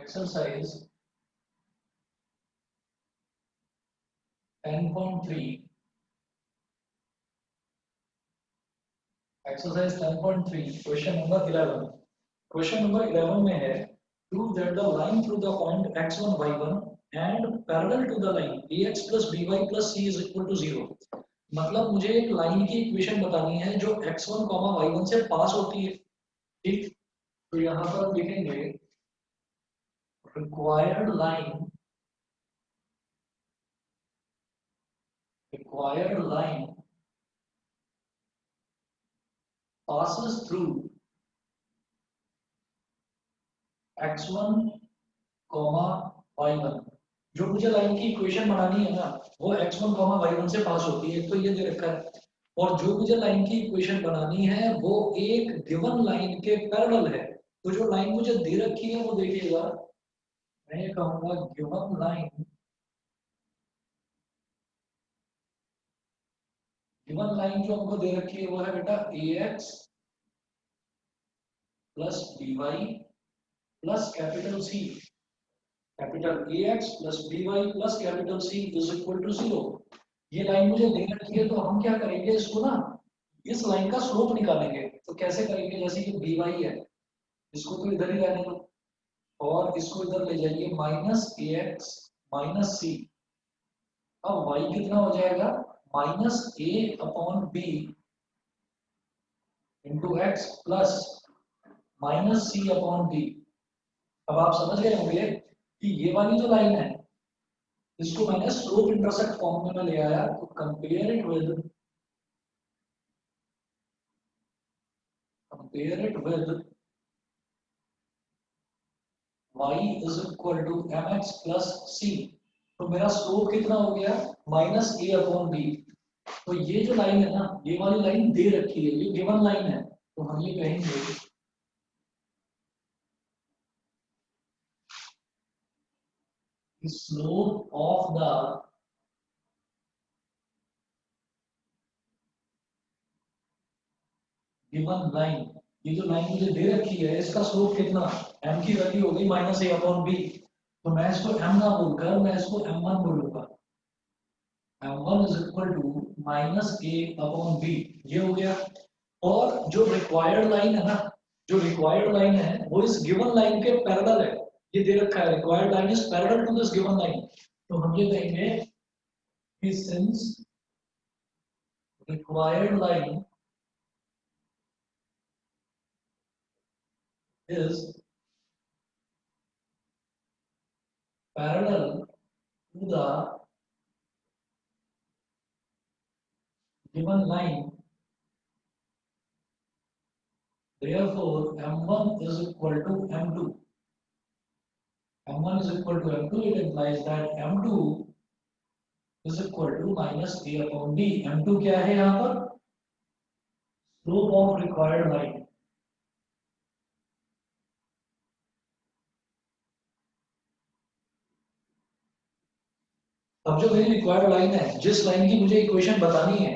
Exercise 10.3 exercise 10.3 question number 11। Question number 11 में है prove that the line through the point x1 y1 and parallel to the line ax plus by plus c is equal to 0। मतलब मुझे एक line की equation बतानी है जो x1 y1 से पास होती है। ठीक, तो यहाँ पर हम लिखेंगे required line passes through x1 y1। जो मुझे लाइन की इक्वेशन बनानी है ना वो x1 y1 से पास होती है, तो ये दे रखा है। और जो मुझे लाइन की इक्वेशन बनानी है वो एक गिवन लाइन के पैरेलल है। तो जो लाइन मुझे दे रखी है वो देखिएगा, मैं ये कहूंगा गिवन लाइन जो हमको दे रखी है वो है बेटा ax plus by plus capital C। Capital ax plus by plus capital C is equal to 0। ये लाइन मुझे दे रखी है, तो हम क्या करेंगे, इसको ना इस लाइन का स्लोप निकालेंगे। तो कैसे करेंगे, जैसे कि by है, इसको तो इधर ही रहने दो और इसको इधर ले जाइए माइनस ax माइनस c। अब y कितना हो जाएगा, minus a upon b into x plus minus c upon b। अब आप समझ गए होंगे कि ये वाली जो लाइन है इसको मैंने स्लोप इंटरसेक्ट फॉर्म में ले आया। तो compare it with y is equal to mx plus c। तो मेरा स्लोप कितना हो गया, माइनस a अपॉन b। तो ये जो लाइन है ना, ये वाली लाइन दे रखी है, ये गिवन लाइन है, तो हम ये कहेंगे slope of the given line. ये जो लाइन मुझे दे रखी है इसका स्लोप कितना, m की वैल्यू होगी माइनस ए अपॉन बी। तो मैं इसको m ना बोलकर मैं इसको m1 बोलूंगा। m1 is equal to minus a upon b, ये हो गया। और जो रिक्वायर्ड लाइन है ना, जो रिक्वायर्ड लाइन है वो इस गिवन लाइन के पैरेलल है। ये दे रखा है required line is parallel to this given line. तो हम ये कहेंगे कि since required line is parallel to the given line, therefore m1 is equal to m2। m1 is equal to m2, it implies that m2 is equal to minus a upon b। m2 क्या है यहाँ पर, slope of required line. अब जो मेरी required line है, जिस line की मुझे इक्वेशन बतानी है,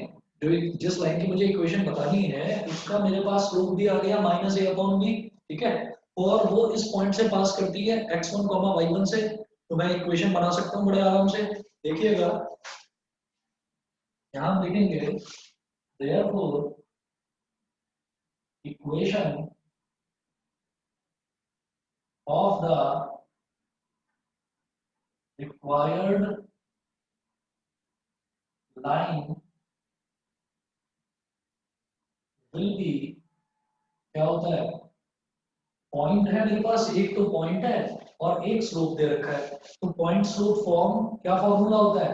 जिस लाइन की मुझे इक्वेशन बतानी है उसका मेरे पास स्लोप भी आ गया माइनस ए अपॉन बी। ठीक है, और वो इस पॉइंट से पास करती है x1 y1 से। तो मैं इक्वेशन बना सकता हूँ बड़े आराम से। देखिएगा यहाँ हम लिखेंगे therefore equation of the required line will be, क्या होता है, पॉइंट है मेरे पास, एक तो पॉइंट है और एक स्लोप दे रखा है। तो पॉइंट स्लोप फॉर्म क्या फॉर्मूला होता है,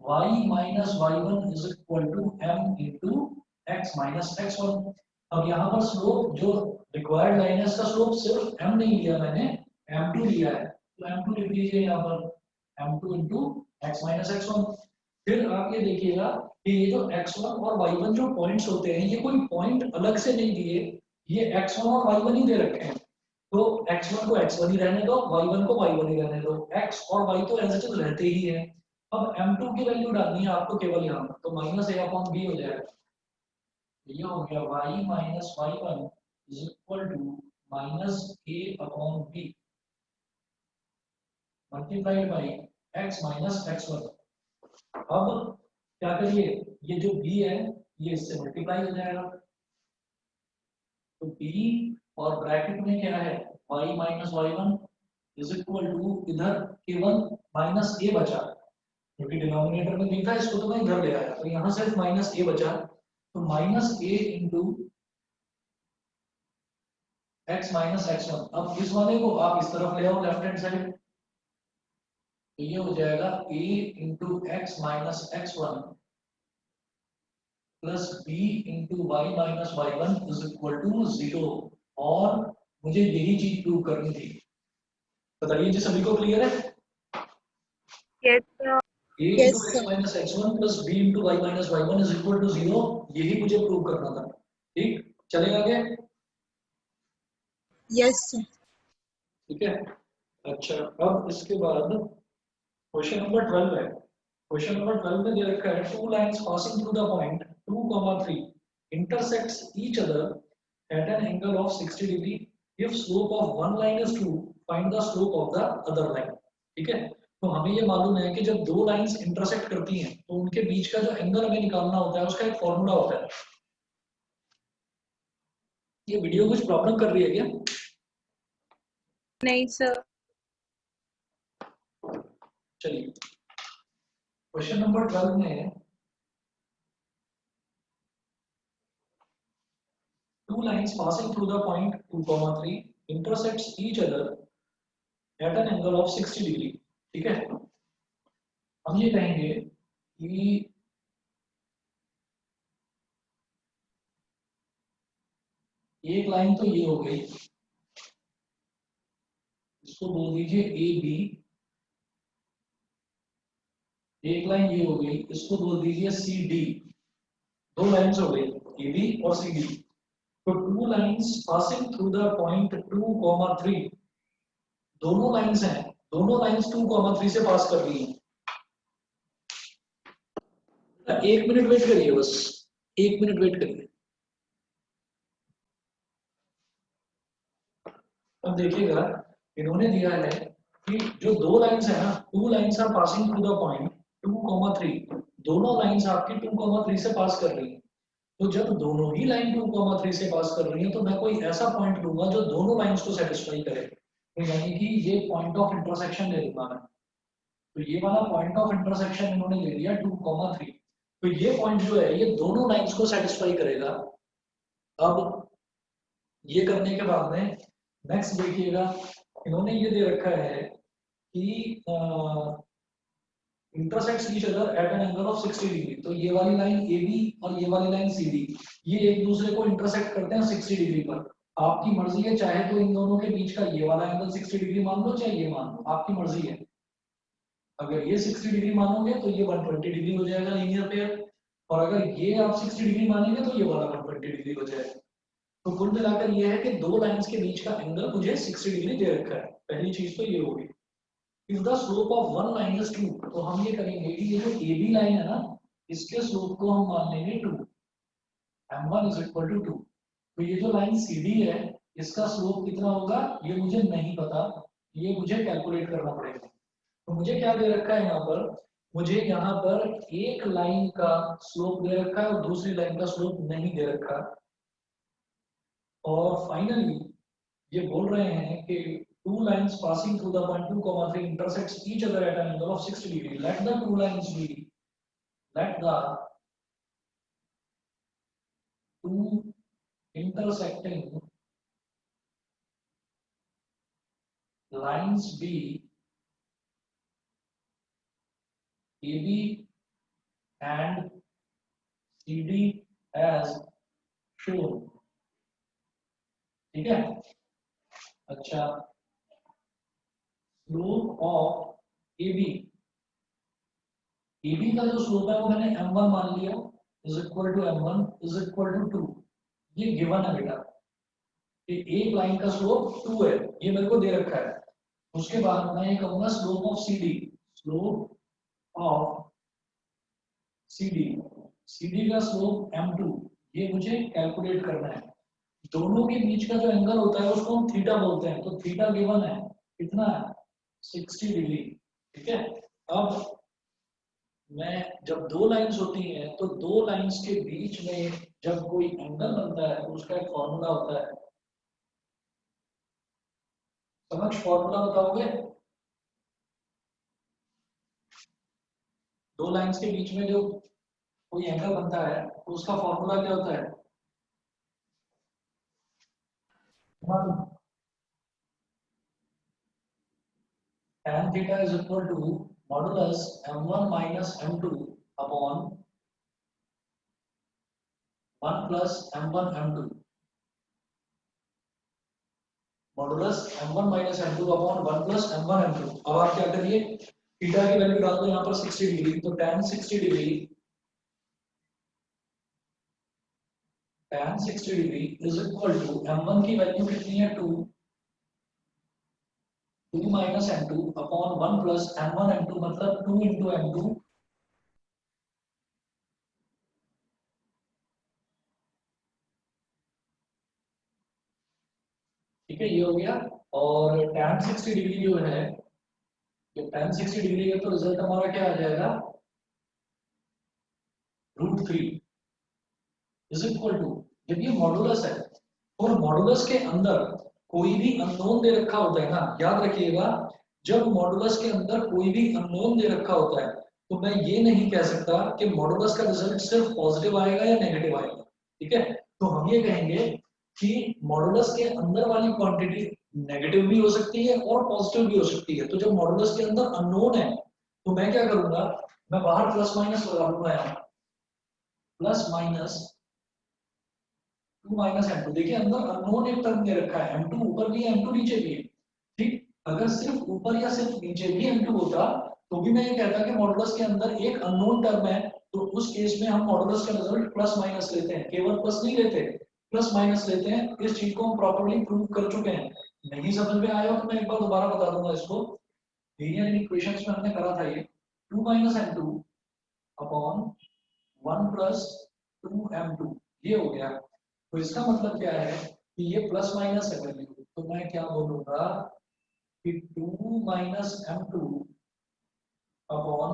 y minus y1 is equal to m into x minus x1। अब यहाँ पर स्लोप जो रिक्वायर्ड लाइन है इसका स्लोप सिर्फ m नहीं लिया मैंने, m2 लिया है। तो m2 लिख लीजिए यहाँ पर, m2 into x minus x1। फिर आप ये देखिएगा कि ये जो x1 और y1 जो पॉइंट्स होते हैं ये कोई पॉइंट अलग से नहीं दिए, ये x1 और y1 ही दे रखे हैं। तो x1 को x1 ही रहने दो, y1 को y1 ही रहने दो, x और y तो एज इट इज रहते ही हैं। अब m2 की वैल्यू डालनी है आपको केवल यहाँ पर, तो माइनस ए अपॉन बी हो जाएगा। ये हो गया y minus y1 is equal to minus a upon b. Multiplied by x minus x1। अब क्या करिए, ये जो b है ये इससे मल्टीप्लाई हो जाएगा, तो b और ब्रैकेट में क्या है y minus y1 is equal to, इधर केवल माइनस a बचा क्योंकि डिनोमिनेटर में b था, इसको तो मैं इधर ले आया, तो यहाँ सिर्फ माइनस a बचा, तो minus a into x minus x1। अब इस वाले को आप इस तरफ ले आओ लेफ्ट हैंड साइड, तो ये हो जाएगा a into x minus x1 plus b into y minus y1 is equal to 0। और मुझे यही चीज प्रूव करनी थी। बताइए जी, सभी को क्लियर है? Yes, a into x minus x1 plus b into y minus y1 is equal to 0, यही मुझे प्रूव करना था। ठीक, चलेगा आगे? yes, ठीक है। अच्छा, अब इसके बाद क्वेश्चन नंबर 12 है। क्वेश्चन नंबर 12 में दे रखा है two lines passing through the point 2, 3 intersects each other at an angle of 60 degree. If slope of one line is 2, find the slope of the other line. ठीक है, तो हमें ये मालूम है कि जब दो लाइंस इंटरसेक्ट करती हैं तो उनके बीच का जो एंगल हमें निकालना होता है उसका एक फॉर्मूला होता है। ये वीडियो कुछ प्रॉब्लम कर रही है क्या? नहीं sir, चलिए, क्वेश्चन नंबर 12 में two lines passing through the point 2, 3 intersects each other at an angle of 60 degree। ठीक है, हम ये कहेंगे कि एक लाइन तो ये हो गई, इसको बोल दीजिए ए बी। एक लाइन ये हो गई, इसको बोल दीजिए सी डी। दो लाइंस हो गई ए बी और सी डी। तो two lines passing through the point 2, 3, दोनों लाइंस हैं, दोनों लाइंस 2, 3 से पास कर रही हैं। एक मिनट वेट करिए, बस एक मिनट वेट करिए। अब देखिएगा, इन्होंने दिया है कि जो दो लाइंस है ना, two lines are passing through the point 2, 3, दोनों लाइंस आपकी 2, 3 से पास कर रही हैं। तो जब दोनों ही लाइन 2, 3 से पास कर रही है तो मैं कोई ऐसा पॉइंट लूंगा जो दोनों लाइंस को सेटिस्फाई करे, तो यानी कि ये पॉइंट ऑफ इंटरसेक्शन ले लूंगा मैं। तो ये वाला पॉइंट ऑफ इंटरसेक्शन इन्होंने ले लिया 2, 3, तो ये पॉइंट जो है ये दोनों लाइंस को सेटिस्फाई करेगा। अब ये करने के बाद में नेक्स्ट देखिएगा, इन्होंने ये दे रखा है कि intersects each other at an angle of 60 degree. तो ये वाली लाइन AB और ये वाली लाइन CD, ये एक दूसरे को इंटरसेक्ट करते हैं 60 डिग्री पर। आपकी मर्जी है, चाहे तो इन दोनों के बीच का ये वाला एंगल 60 डिग्री मान लो, चाहे ये मान लो, आपकी मर्जी है। अगर ये 60 डिग्री मानोगे तो ये 120 डिग्री हो जाएगा लीनियर पेयर, और अगर ये आप 60 डिग्री मानेंगे तो ये वाला 120 डिग्री हो जाएगा। तो कुल मिलाकर ये है कि दो लाइंस के बीच का एंगल मुझे 60 डिग्री दे रखा है। पहली चीज तो ये होगी। If the slope of one line is 2, तो हम ये करेंगे कि ये जो ए बी लाइन है ना, इसके स्लोप को हम मान लेंगे 2, m1 इज इक्वल टू 2। तो ये जो लाइन सी डी है, इसका स्लोप कितना होगा ये मुझे नहीं पता, ये मुझे कैलकुलेट करना पड़ेगा। तो मुझे क्या दे रखा है यहाँ पर, मुझे यहाँ पर एक लाइन का स्लोप दे रखा है और दूसरी लाइन का स्लोप नहीं दे रखा। और फाइनली ये बोल रहे हैं कि two lines passing through the point 2, 3 intersects each other at an angle of 60 degree. Let the two lines be, let the two intersecting lines be AB and CD as shown। ठीक है, अच्छा, slope of AB, AB का जो slope है वो मैंने m1 मान लिया is equal to m1 is equal to 2। ये गिवन है बेटा कि एक लाइन का स्लोप 2 है, ये मेरे को दे रखा है। उसके बाद मैं ये कहूंगा slope of CD, slope of CD, CD का स्लोप m2, ये मुझे कैलकुलेट करना है। दोनों के बीच का जो एंगल होता है उसको हम थीटा बोलते हैं, तो थीटा गिवन है कितना है 60 डिग्री। ठीक है, अब मैं जब दो लाइंस होती हैं तो दो लाइंस के बीच में जब कोई एंगल बनता है तो उसका एक फॉर्मूला होता है। समझ फॉर्मूला बताओगे? दो लाइंस के बीच में जो कोई एंगल बनता है तो उसका फॉर्मूला क्या होता है? tan theta is equal to modulus m1 minus m2 upon 1 plus m1 m2 modulus m1 minus m2 upon 1 plus m1 m2। अब आप क्या करिए, थीटा की वैल्यू डाल दो यहाँ पर 60 डिग्री, तो tan 60 degree is equal to m1 की वैल्यू कितनी है 2, 2 minus m2 upon 1 plus m1 m2 मतलब 2 इंटू m2 ठीक है, ये हो गया। और tan 60 डिग्री जो है, ये tan 60 डिग्री है तो रिजल्ट हमारा क्या आ जाएगा, √3 इज इक्वल टू, जब ये मॉडुलस है और मॉडुलस के अंदर कोई भी अननोन दे रखा होता है ना, याद रखिएगा, जब मॉडुलस के अंदर कोई भी अननोन दे रखा होता है तो मैं ये नहीं कह सकता कि मॉडुलस का रिजल्ट सिर्फ पॉजिटिव आएगा या नेगेटिव आएगा। ठीक है, तो हम ये कहेंगे कि मॉडुलस के अंदर वाली क्वांटिटी नेगेटिव भी हो सकती है और पॉजिटिव भी हो सकती है। तो जब मॉडुलस के अंदर अननोन है तो मैं क्या करूंगा, मैं बाहर प्लस माइनस लगा दूंगा, यहाँ प्लस माइनस 2 माइनस m2। देखिए अंदर अननोन एक टर्म दे रखा है, m2 ऊपर भी है m2 नीचे भी है। ठीक, अगर सिर्फ ऊपर या सिर्फ नीचे भी m2 होता तो भी मैं ये कहता कि मॉडुलस के अंदर एक अननोन टर्म है, तो उस केस में हम मॉडुलस का रिजल्ट प्लस माइनस लेते हैं, केवल प्लस नहीं लेते, प्लस माइनस लेते हैं। इस चीज को हम प्रॉपर्ली प्रूव कर चुके हैं। नहीं समझ में आया तो मैं एक बार दोबारा बता दूंगा इसको। लीनियर इक्वेशंस में हमने करा था ये 2 minus m2 upon 1 plus 2m2, ये हो गया। तो इसका मतलब क्या है कि ये प्लस माइनस है वैल्यू, तो मैं क्या बोलूंगा कि 2 minus m2 upon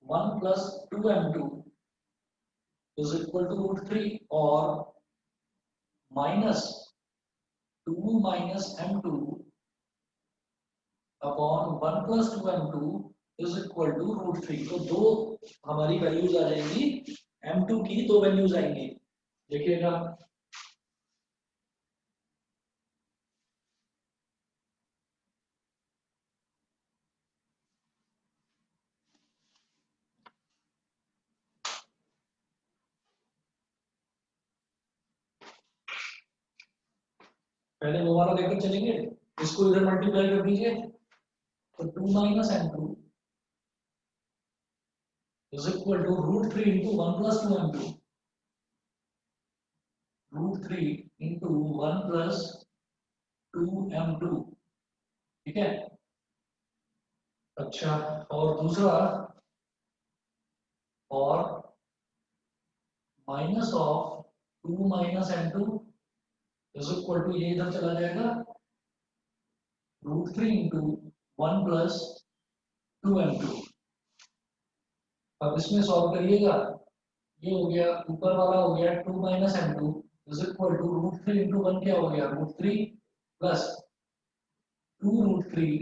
1 plus 2m2 is equal to √3 और minus 2 minus m2 upon 1 plus 2m2 is equal to √3। तो दो हमारी वैल्यूज आ जाएंगी, m2 की दो वैल्यूज आएंगी, देखिएगा। पहले वो वाला लेकर चलेंगे, इसको इधर मल्टीप्लाई कर दीजिए, तो 2 minus m2 is equal to √3 into 1 plus 2m2, √3 into 1 plus 2m2। ठीक है, अच्छा, और दूसरा, और minus of 2 minus m2 is equal to, ये इधर चला जाएगा, √3 into 1 plus 2m2। अब इसमें सॉल्व करिएगा, ये हो गया, ऊपर वाला हो गया 2 minus m2 is equal to √3 into 1 क्या हो गया, √3 प्लस 2 √3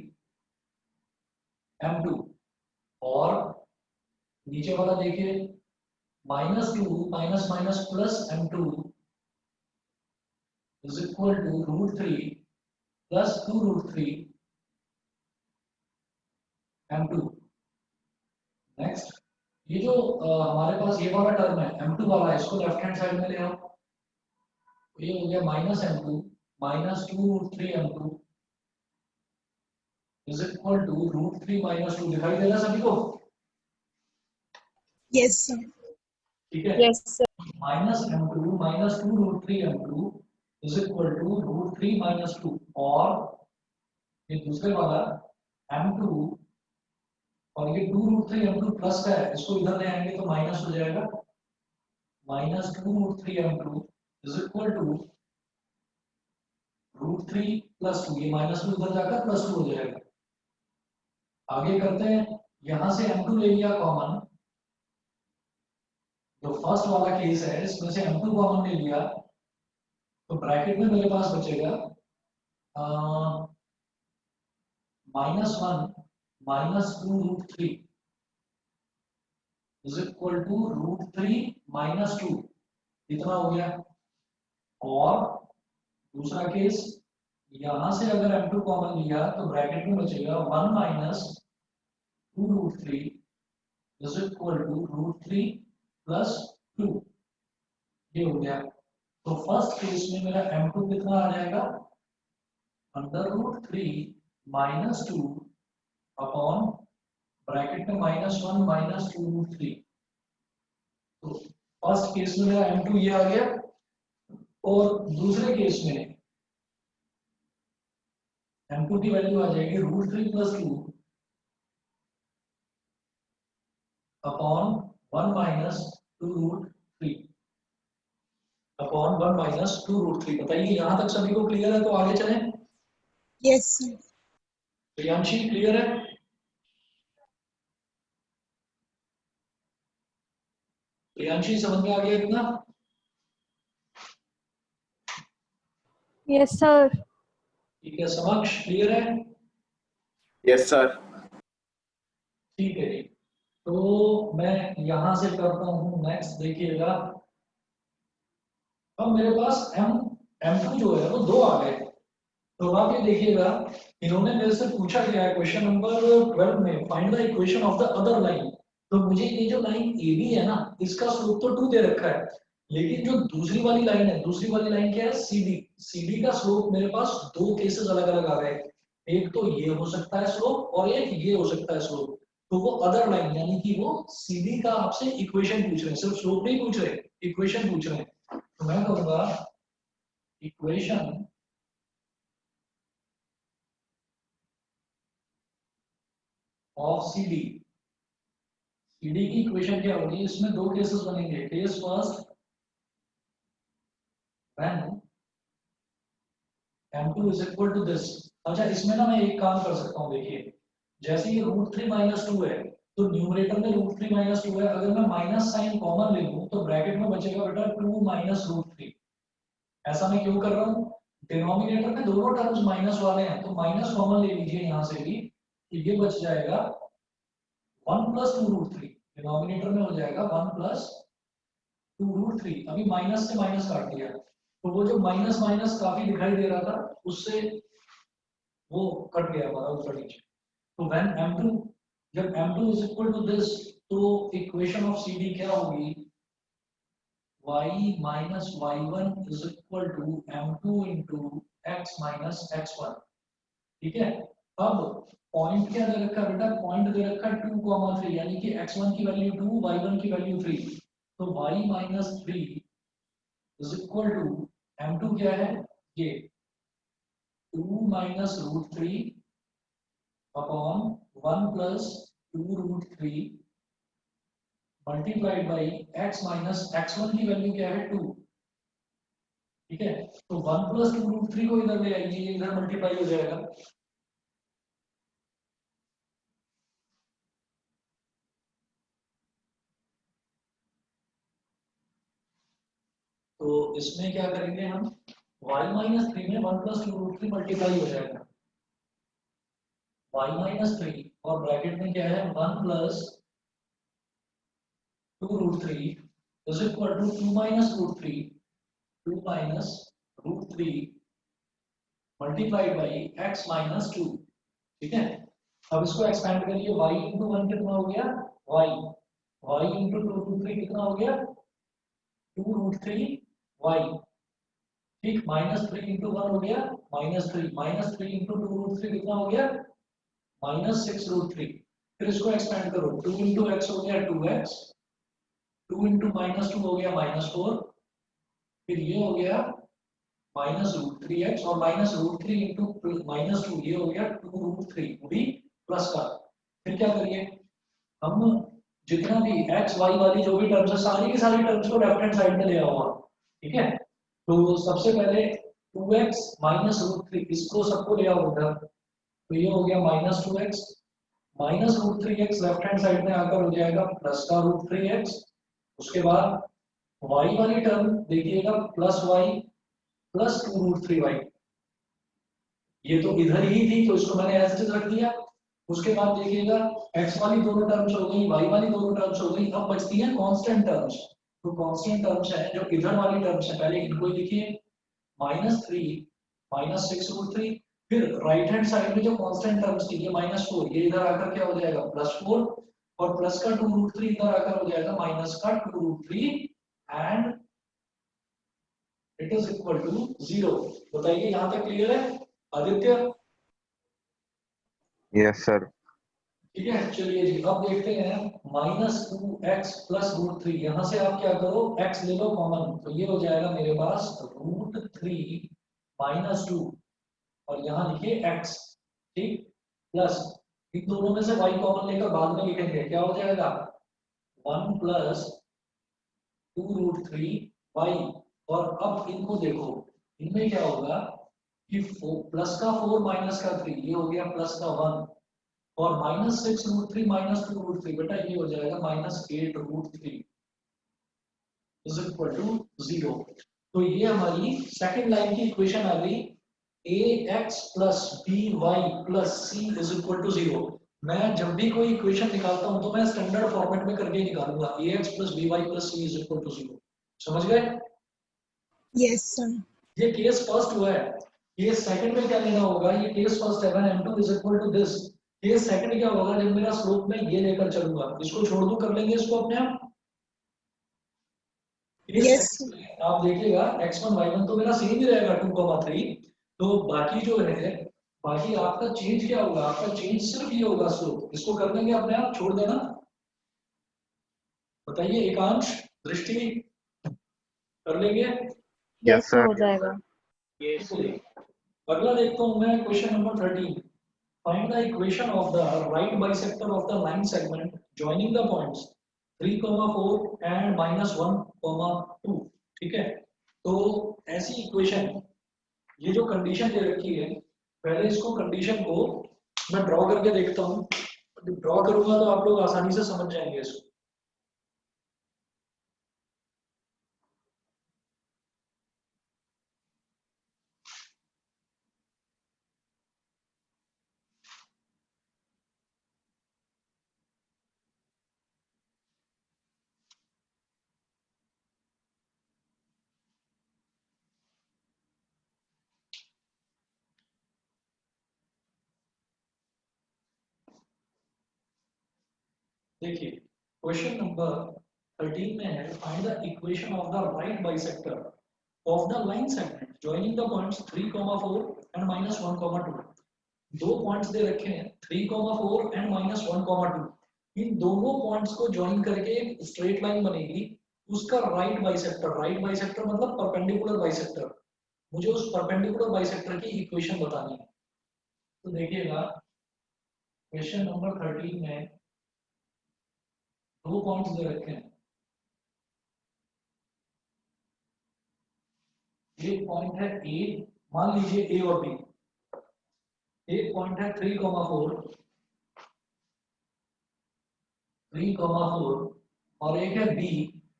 m2, और नीचे वाला देखिए, -2 minus minus plus m2 is equal to √3 plus 2 √3 m2। Next, ये जो हमारे पास ये वाला टर्म है m2 वाला, इसको लेफ्ट हैंड साइड में ले आओ, तो ये हो गया -m2 minus 2 √3 m2 is equal to √3 minus 2। दिखाई दे रहा है सभी को? Yes, sir. ठीक है, Yes, sir. -m2 minus 2 √3 m2 is equal to √3 minus 2, और ये दूसरे वाला m2, और ये 2 √3 m2 प्लस का है, इसको इधर ले आएंगे तो माइनस हो जाएगा, -2 √3 m2 is equal to √3 plus 2, ये -2 इधर जाकर +2 हो जाएगा। आगे करते हैं, यहां से m2 ले लिया कॉमन, जो फर्स्ट वाला केस है इसमें से m2 कॉमन ले लिया, तो ब्रैकेट में मेरे पास बचेगा -1 -2√3 इज इक्वल टू √3 -2, इतना हो गया। और दूसरा केस, यहां से अगर m2 कॉमन लिया तो ब्रैकेट में बचेगा 1 -2√3 इज इक्वल टू √3 +2, ये हो गया। तो फर्स्ट केस में मेरा m2 कितना आ जाएगा, √3 -2 अपॉन ब्रैकेट में -1 -2√3। तो फर्स्ट केस में मेरा m2 ये आ गया, और दूसरे केस में m2 की वैल्यू आ जाएगी √3 +2 अपॉन 1 -2√3 अपॉन 1 -2√3। बताइए यहां तक सभी को क्लियर है? तो आगे चलें। Yes sir. प्रियांशी क्लियर है? प्रियांशी समझ में आ गया इतना? Yes, sir. ठीक है, समक्ष क्लियर है? Yes sir. ठीक है जी। तो मैं यहां से करता हूं नेक्स्ट, देखिएगा अब मेरे पास m2 जो है वो 2 आ गए। तो आप ये देखिएगा, इन्होंने मेरे से पूछा गया है क्वेश्चन नंबर 12 में, find the equation of the other line. तो मुझे ये जो लाइन ए बी है ना, इसका स्लोप तो 2 दे रखा है, लेकिन जो दूसरी वाली लाइन है, दूसरी वाली लाइन क्या है, सीडी। सीडी का स्लोप मेरे पास 2 केसेस अलग अलग आ गए, एक तो ये हो सकता है स्लोप और एक ये हो सकता है स्लोप। तो वो अदर लाइन यानी कि वो सीडी का आपसे इक्वेशन पूछ रहे हैं, सिर्फ स्लोप नहीं पूछ रहे, इक्वेशन पूछ रहे हैं। तो मैं कहूंगा इक्वेशन ऑफ सीडी। सीडी की इक्वेशन क्या होगी, इसमें 2 केसेस बनेंगे। Case first, when m2 is equal to this. अच्छा, इसमें ना मैं एक काम कर सकता हूँ, देखिए जैसे ये √3 -2 है, तो न्यूमरेटर में √3 -2 है, अगर मैं माइनस साइन कॉमन ले लूं तो ब्रैकेट में बचेगा बेटा 2 -√3। ऐसा मैं क्यों कर रहा हूँ, डिनोमिनेटर में दोनों टर्म्स माइनस वाले हैं, तो माइनस कॉमन ले लीजिए यहां से भी, तो ये बच जाएगा 1 + 2√3, डिनोमिनेटर में हो जाएगा 1 + 2√3। अभी माइनस से माइनस काट दिया, तो वो जो माइनस माइनस काफी दिखाई दे रहा था, उससे वो कट गया हमारा ऊपर नीचे। तो व्हेन m2, जब m2 is equal to this, तो इक्वेशन ऑफ cd क्या होगी, y - y1 is equal to m2 into x - x1। ठीक है, अब पॉइंट क्या दे रखा है बेटा, पॉइंट दे रखा है 2, 3, यानी कि x1 की वैल्यू 2, y1 की वैल्यू 3। तो y - 3 is equal to m2 क्या है, ये 2 - √3 upon 1 + 2√3 multiplied by x - x1 की वैल्यू क्या है, 2। ठीक है, तो 1 + 2√3 को इधर ले आइए, ये इधर मल्टीप्लाई हो जाएगा। तो इसमें क्या करेंगे हम, y - 3 में 1 + 2√3 मल्टीप्लाई हो जाएगा, y - 3 और ब्रैकेट में क्या है 1 + 2√3 is equal to 2 - √3, 2 - √3 multiplied by x - 2। ठीक है, अब इसको एक्सपेंड करिए, y × 1 कितना हो गया, y y × 2√3 कितना हो गया, 2√3y। ठीक, -3 × 1 हो गया -3, -3 × 2√3 कितना हो गया, -6√3। फिर इसको एक्सपेंड करो, 2 × x हो गया 2x, 2 × -2 हो गया -4, फिर ये हो गया -√3x, और -√3 × -2 ये हो गया 2√3, वो भी प्लस का। फिर क्या करिए, हम जितना भी x y वाली जो भी टर्म्स है, सारी की सारी टर्म्स को लेफ्ट हैंड साइड में ले आओ। ठीक है, तो सबसे पहले 2x - √3 इसको सबको ले आओ उधर, तो ये हो गया -2x minus root three x left hand side में आकर हो जाएगा प्लस का रूट थ्री एक्स। उसके बाद y वाली टर्म देखिएगा plus y plus two root three y, ये तो इधर ही थी तो इसको मैंने ऐसे रख दिया। उसके बाद देखिएगा x वाली दोनों टर्म्स हो गई, y वाली दोनों टर्म्स हो गई, अब बचती है कांस्टेंट टर्म्स। तो कांस्टेंट टर्म्स है जो इधर वाली टर्म्स है, पहले इनको ही लिखिए, minus three minus six root three, फिर राइट हैंड साइड में जो कांस्टेंट टर्म्स थी ये माइनस फोर, ये इधर आकर क्या हो जाएगा प्लस फोर, और प्लस का टू रूट थ्री इधर आकर हो जाएगा माइनस का two root three, and it is equal to zero. बताइए यहाँ तक क्लियर है आदित्य? Yes sir. ठीक है, चलिए जी अब देखते हैं minus two x plus root three, यहां से आप क्या करो x ले लो कॉमन, तो ये हो जाएगा मेरे पास रूट थ्री माइनस टू, और यहाँ लिखिए x, ठीक, प्लस इन दोनों में से y कॉमन लेकर बाद में लिखेंगे, क्या हो जाएगा one plus two root three y. और अब इनको देखो, इनमें क्या होगा कि प्लस का फोर माइनस का थ्री, ये हो गया प्लस का वन, और minus six root three minus two root three, बेटा ये हो जाएगा minus eight root three is equal to zero. तो ये हमारी सेकंड लाइन की इक्वेशन आ गई, A X plus B Y plus C is equal to zero. मैं जब भी कोई इक्वेशन निकालता हूं तो मैं स्टैंडर्ड फॉर्मेट में करके निकालूंगा, A X plus B Y plus C is equal to zero. समझ गए? Yes, sir. ये केस फर्स्ट हुआ है। केस सेकंड में क्या लेना होगा, ये केस फर्स्ट है, m2 is equal to this. Case second क्या होगा, जब मेरा स्लोप में ये लेकर चलूंगा, इसको छोड़ दूं, कर लेंगे इसको अपने आप। केस Yes, सेकंड में आप देखिएगा x1 y1 तो मेरा सेम ही रहेगा 2,3, तो बाकी जो है, बाकी आपका चेंज क्या होगा, आपका चेंज सिर्फ ये होगा स्लोप, इसको कर लेंगे अपने आप, छोड़ देना। बताइए एकांश, दृष्टि, कर लेंगे? Yes yes, sir. हो जाएगा। अगला देखता हूं मैं question number 13। Find the equation of the right bisector of the line segment joining the points 3, 4 and -1, 2। ठीक है, तो ऐसी इक्वेशन, ये जो कंडीशन दे रखी है, पहले इसको कंडीशन को मैं ड्रॉ करके देखता हूँ। ड्रॉ करूंगा तो आप लोग आसानी से समझ जाएंगे इसको। देखिए क्वेश्चन नंबर 13 में है, find the equation of the right bisector of the line segment joining the points 3, 4 and -1, 2। दो पॉइंट्स दे रखे हैं 3, 4 एंड -1, 2। इन दोनों पॉइंट्स को ज्वाइन करके एक स्ट्रेट लाइन बनेगी, उसका राइट बाइसेक्टर, राइट बाइसेक्टर मतलब परपेंडिकुलर बाइसेक्टर, मुझे उस परपेंडिकुलर बाइसेक्टर की इक्वेशन बतानी है। तो देखिएगा क्वेश्चन नंबर 13 में दो पॉइंट्स दे रखे हैं, एक पॉइंट है ए, मान लीजिए ए और बी, एक पॉइंट है 3, 4, 3, 4, और एक है बी,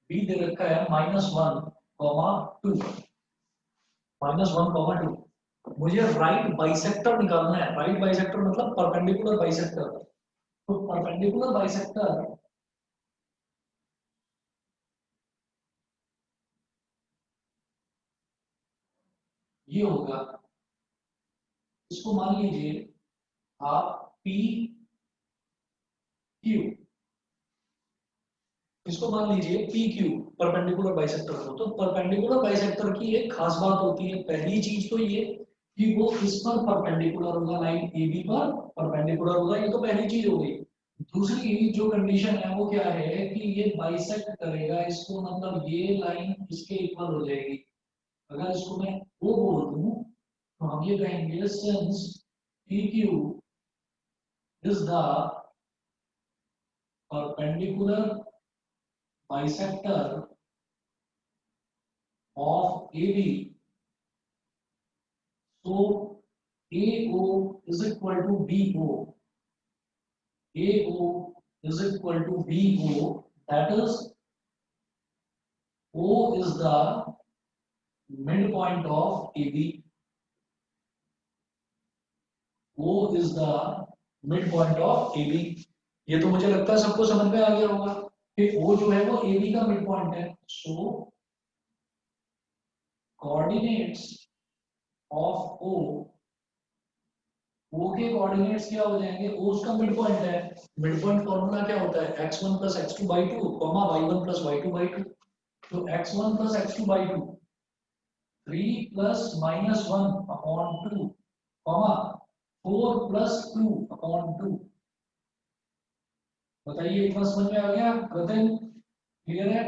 बी दे रखा है -1, 2, -1, 2। मुझे राइट बाइसेक्टर निकालना है, राइट बाइसेक्टर मतलब परपेंडिकुलर बाइसेक्टर। तो परपेंडिकुलर बाइसेक्टर ये होगा, इसको मान लीजिए आप पी क्यू, इसको मान लीजिए पी क्यू परपेंडिकुलर बाइसेक्टर को। तो परपेंडिकुलर बाइसेक्टर की एक खास बात होती है, पहली चीज तो ये कि वो इस पर परपेंडिकुलर होगा, लाइन ए बी पर परपेंडिकुलर होगा, ये तो पहली चीज हो गई। दूसरी जो कंडीशन है वो क्या है कि ये बाइसेक्ट करेगा इसको, मतलब ये लाइन इसके इक्वल हो जाएगी। अगर इसको मैं वो बोल दूं तो हम ये कहेंगे since P Q is the perpendicular bisector of AB, so AO is equal to BO, AO is equal to BO, that is O is the midpoint of AB. O is the midpoint of AB. ये तो मुझे लगता है सबको समझ में आ गया होगा कि O जो है वो AB का मिडपॉइंट है. सो कोऑर्डिनेट्स ऑफ O, O के कोऑर्डिनेट्स क्या हो जाएंगे? O उसका मिडपॉइंट है. मिडपॉइंट फॉर्मूला क्या होता है? x1 plus x2 by 2, y1 plus y2 by 2. तो x1 plus x2 by 2, 3 plus minus 1 upon 2, 4 plus 2 upon 2. बताइए इतना समझ में आ गया? गगन क्लियर है?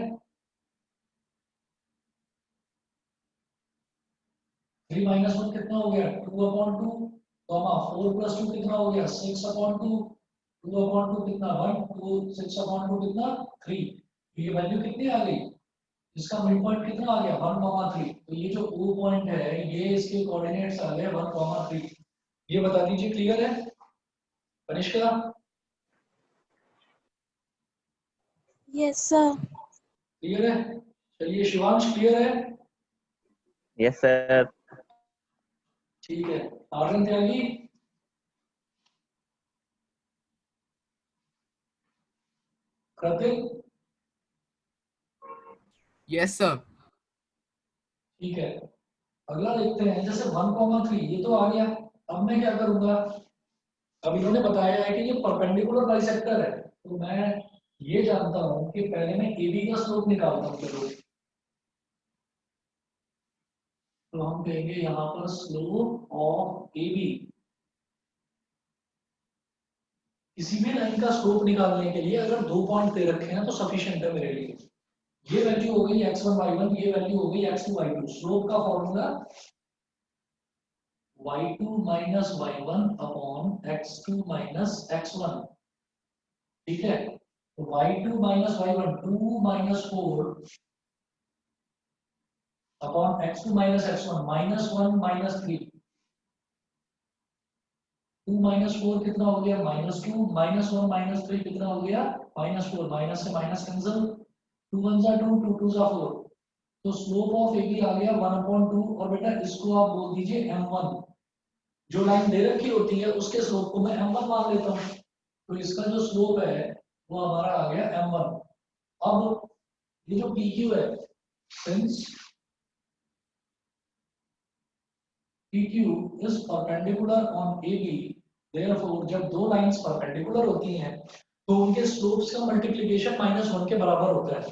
3 minus 1 कितना हो गया? 2 upon 2, 4 plus 2 कितना हो गया? 6 upon 2, 2 upon 2 कितना? 1, 2, 6 upon 2 कितना? 3. ये वैल्यू कितनी आ गई? इसका मिड पॉइंट कितना आ गया? 1, 3. तो ये जो O पॉइंट है ये इसके कोऑर्डिनेट्स आ गए 1, 3. ये बता दीजिए क्लियर है कनिष्का? Yes, sir. क्लियर है? चलिए शिवांश क्लियर है? Yes, sir. ठीक है. आर्यन त्यागी कृतिक Yes, sir. ठीक है. अगला देखते हैं. जैसे 1, 3 ये तो आ गया. अब मैं क्या करूंगा? अब इन्होंने बताया है कि ये परपेंडिकुलर बाइसेक्टर है, तो मैं ये जानता हूं कि पहले मैं AB का स्लोप निकालता हूं. चलो तो हम कहेंगे यहाँ पर स्लोप ऑफ AB. किसी भी लाइन का स्लोप निकालने के लिए अगर 2 पॉइंट दे रखे हैं तो सफिशिएंट है मेरे लिए. ये वैल्यू हो गई x1 y1, ये वैल्यू हो गई x2 y2. स्लोप का formula y2 minus y1 upon x2 minus x1. ठीक है. तो y2 minus y1 2 minus 4 upon x2 minus x1 -1 -3. 2 minus 4 कितना हो गया? -2. -1 -3 कितना हो गया? -4. माइनस से माइनस कैंसिल. 2 1 जा 2, 2 2 जा 4. तो स्लोप ऑफ AB आ गया 1/2. और बेटा इसको आप बोल दीजिए m1. जो लाइन दे रखी होती है उसके स्लोप को मैं m1 मान लेता हूँ. तो इसका जो स्लोप है वो हमारा आ गया m1. अब ये जो PQ है, since PQ is perpendicular on AB, therefore जब दो लाइंस परपेंडिकुलर होती हैं तो उनके स्लोप्स का मल्टीप्लिकेशन -1 के बराबर होता है.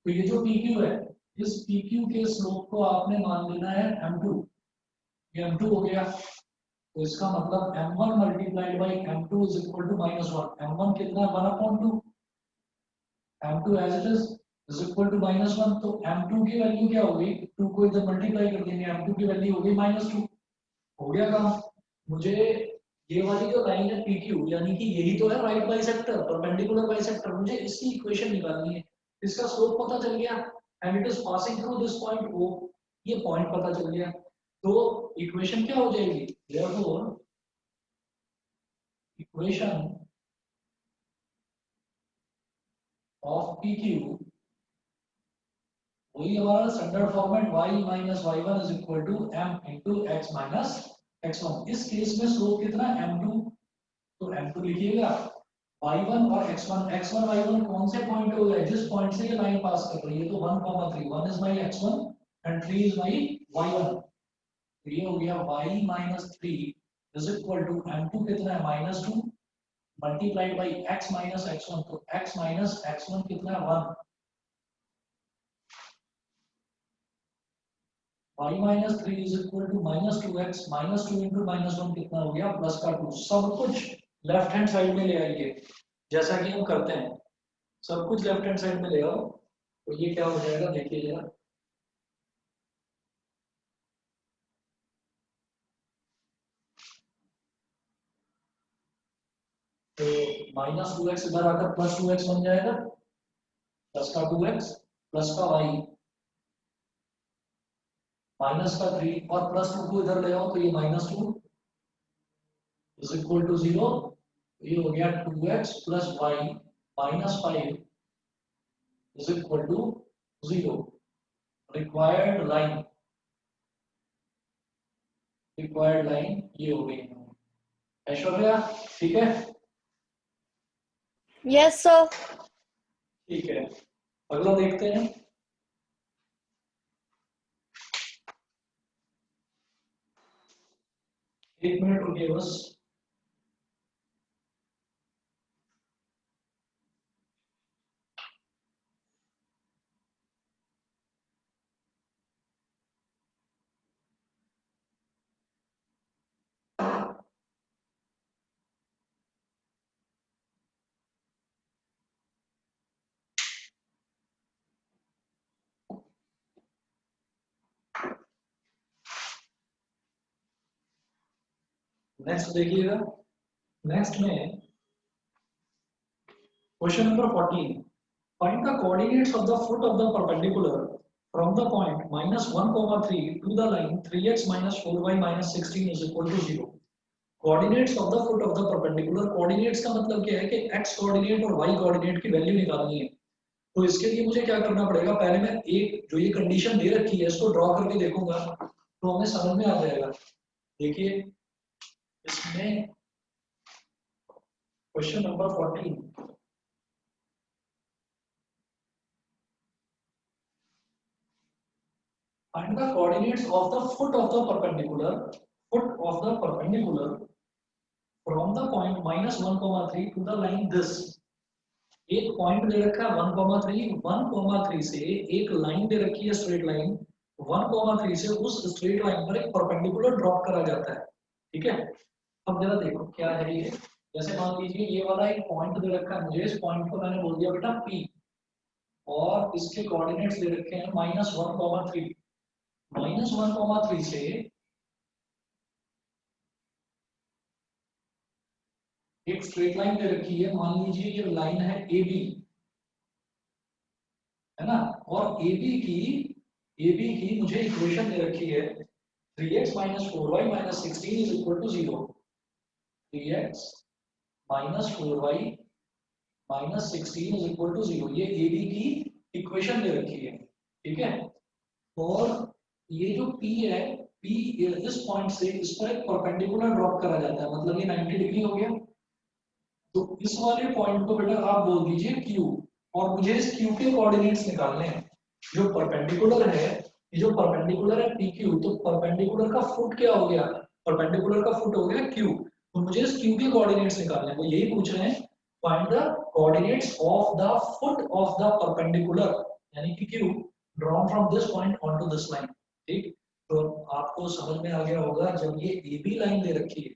तो ये जो PQ है, इस PQ के स्लोप को आपने मान लेना है m2. ये m2 हो गया. तो इसका मतलब m1 multiplied by m2 is equal to -1. m1 कितना है? 1/2. m2 as it is equal to -1. तो m2 की वैल्यू क्या होगी? 2 को इधर मल्टीप्लाई कर देंगे. m2 की वैल्यू होगी -2. हो गया काम. मुझे ये वाली जो लाइन है PQ यानी कि यही तो है राइट बाइसेक्टर, परपेंडिकुलर बाइसेक्टर. मुझे इसकी इक्वेशन निकालनी है. इसका स्लोप पता चल गया and it is passing through this point O. ये पॉइंट पता चल गया. तो इक्वेशन क्या हो जाएगी? देयरफॉर इक्वेशन ऑफ PQ वही हमारा standard format y minus y1 is equal to m into x minus x1. इस केस में स्लोप कितना? m2. तो m2 लिखिएगा. y1 और x1 y1 कौन से पॉइंट हो गए? जिस पॉइंट से ये लाइन पास कर रही है. तो 1, 3. 1 is my x1 and 3 is my y1. तो ये हो गया y minus 3 is equal to m2 कितना है? -2 multiplied by x minus x1. तो x minus x1 कितना है? 1. y minus 3 is equal to -2x. -2 into -1 कितना हो गया? +2. सब कुछ लेफ्ट हैंड साइड में ले आइए जैसा कि हम करते हैं. सब कुछ लेफ्ट हैंड साइड में ले आओ. तो ये क्या हो जाएगा देखिए जरा. तो -2x इधर आकर +2x बन जाएगा. +2x प्लस का y -3 और +2 को इधर ले आओ. तो ये -2 is equal to 0. ये हो गया 2x plus y minus 5 is equal to 0। Required line ये हो गई ऐश्वर्या, ठीक है? Yes sir. ठीक है, अगला देखते हैं। एक मिनट रुकिए बस। नेक्स्ट देखिएगा। नेक्स्ट में question number 14, find the coordinates of the foot of the perpendicular from the point -1,3 to the line 3x - 4y - 16 is equal to 0। Coordinates of the foot of the perpendicular, coordinates का मतलब क्या है कि x coordinate और y coordinate की value निकालनी है। तो इसके लिए मुझे क्या करना पड़ेगा, पहले मैं एक जो ये कंडीशन दे रखी है इसको ड्रॉ करके देखूंगा तो हमें समझ में आ जाएगा। देखिए इसमें question number 14, find the coordinates of the foot of the perpendicular from the point -1,3 to the line this। एक पॉइंट दे रखा है 1,3 से एक लाइन दे रखी है स्ट्रेट लाइन 1,3 से उस स्ट्रेट लाइन पर एक परपेंडिकुलर ड्रॉप करा जाता है। ठीक है, अब जरा देखो क्या है ये। जैसे मान लीजिए ये वाला एक पॉइंट दे रखा है मुझे, इस पॉइंट को मैंने बोल दिया बेटा P और इसके कोऑर्डिनेट्स दे रखे हैं -1,3। -1,3 से एक स्ट्रेट लाइन दे रखी है, मान लीजिए ये लाइन है AB, है ना, और AB की मुझे इक्वेशन दे रखी है 3x - 4y - 16 is equal to 0। 3x - 4y - 16 is equal to 0, ये AB की इक्वेशन दे रखी है। ठीक है, और ये जो P है, P इस पॉइंट से इस पर एक परपेंडिकुलर ड्रॉप करा जाता है, मतलब ये 90 डिग्री हो गया। तो इस वाले पॉइंट को बेटा आप बोल दीजिए Q, और मुझे इस Q के कोऑर्डिनेट्स निकालने हैं। जो परपेंडिकुलर है, ये जो परपेंडिकुलर है PQ, तो परपेंडिकुलर का फुट क्या हो गया, परपेंडिकुलर का फुट हो गया Q। तो मुझे इस Q के कोऑर्डिनेट्स निकालने हैं, वो यही पूछ रहे हैं, find the coordinates of the foot of the perpendicular, यानी कि Q drawn from this point on to this line. ठीक, तो आपको समझ में आ गया होगा, जब ये AB लाइन दे रखी है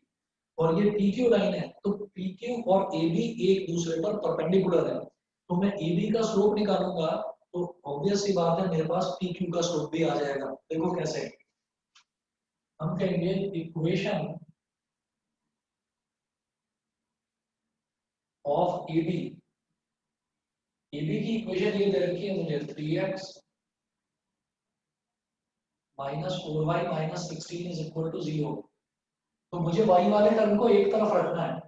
और ये PQ लाइन है, तो PQ और AB एक दूसरे पर परपेंडिकुलर है, तो मैं AB का स्लोप निकालूंगा तो ऑब्वियस सी बात है मेरे पास PQ का स्लोप भी आ जाएगा। देखो कैसे, हम कहेंगे इक्वेशन ऑफ AB, AB की इक्वेशन ये दे रखी है मुझे 3x - 4y - 16 is equal to 0। तो मुझे y वाले टर्म को एक तरफ रखना है,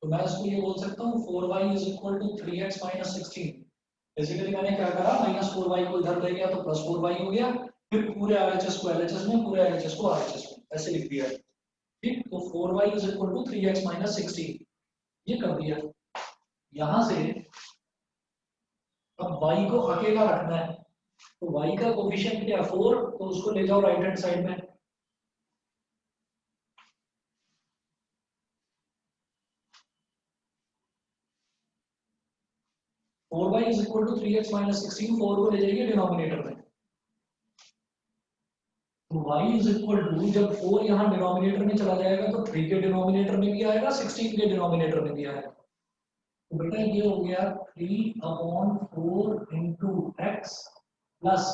तो मैं इसको ये बोल सकता हूँ 4y is equal to 3x - 16। Basically मैंने क्या करा, -4y को इधर ले गया तो +4y हो गया, फिर पूरे RHS को LHS में, पूरे LHS को RHS में, ऐसे लिख दिया। ठीक, तो 4y is equal to 3x - 16 ये कर दिया। यहां से अब y को अकेला रखना है, तो y का कोफिशिएंट क्या 4, तो उसको ले जाओ राइट हैंड साइड में। 4y is equal to 3x - 16, 4 को ले जाइए डिनोमिनेटर में, तो y इज इक्वल टू, जब 4 यहाँ डिनोमिनेटर में चला जाएगा तो 3 के डिनोमिनेटर में भी आएगा, 16 के डिनोमिनेटर में भी आएगा। तो बेटा ये हो गया 3/4 into x plus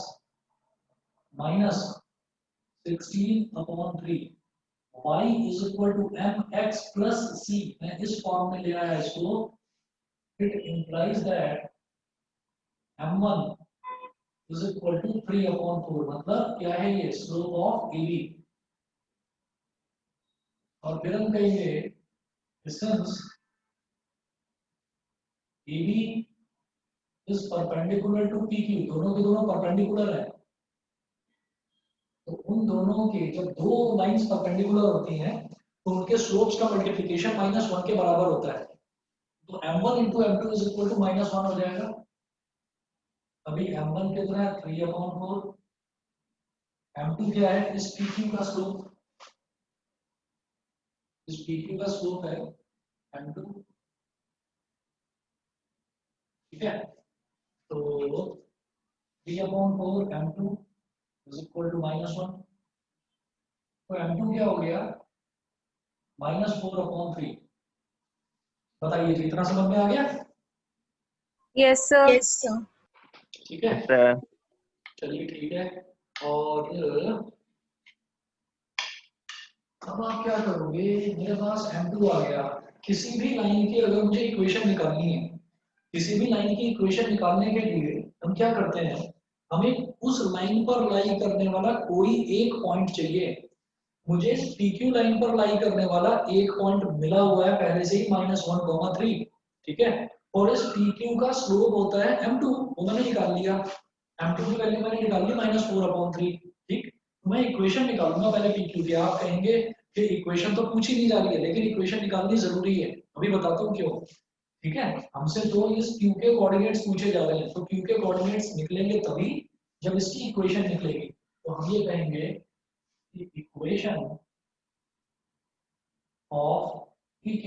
-16/3, y is equal to mx plus c। मैं इस फॉर्म में ले आया इसको, it implies that m1 is equal to 3/4, मतलब क्या है ये, स्लोप ऑफ AB। और फिर हम कहेंगे since AB is perpendicular to PQ, दोनों के दोनों परपेंडिकुलर है। तो उन दोनों के जब दो लाइंस परपेंडिकुलर होती हैं तो उनके स्लोप्स का मल्टीप्लिकेशन -1 के बराबर होता है। तो m1 into m2 is equal to -1 हो जाएगा। अभी m1 कितना है 3/4, m2 क्या है इस PQ का स्लोप, इस PQ का स्लोप है m2, ठीक है। तो 3/4 m2 इज इक्वल टू -1, तो m2 क्या हो गया -4/3। बताइए जी, इतना समझ में आ गया? Yes, sir. Yes, sir. ठीक है, Yes, sir. चलिए ठीक है। और अब आप क्या करोगे, मेरे पास m2 आ गया। किसी भी लाइन की अगर मुझे इक्वेशन निकालनी है, किसी भी लाइन की इक्वेशन निकालने के लिए हम क्या करते हैं, हमें उस लाइन पर लाई करने वाला कोई एक पॉइंट चाहिए। मुझे PQ लाइन पर लाई करने वाला एक पॉइंट मिला हुआ है पहले से ही -1,3, ठीक है। और इस PQ का स्लोप होता है m2, वो मैंने निकाल लिया, m2 की वैल्यू मैंने निकाल ली -4/3, ठीक। मैं इक्वेशन निकालूंगा पहले PQ की। आप कहेंगे कि इक्वेशन तो पूछी नहीं जा रही है, लेकिन इक्वेशन निकालनी जरूरी है, अभी बताता हूँ क्यों, ठीक है। हमसे तो इस Q के कोऑर्डिनेट्स पूछे जा रहे हैं, तो Q के कोऑर्डिनेट्स निकलेंगे तभी जब इसकी इक्वेशन निकलेगी। तो हम ये कहेंगे कि इक्वेशन ऑफ PQ,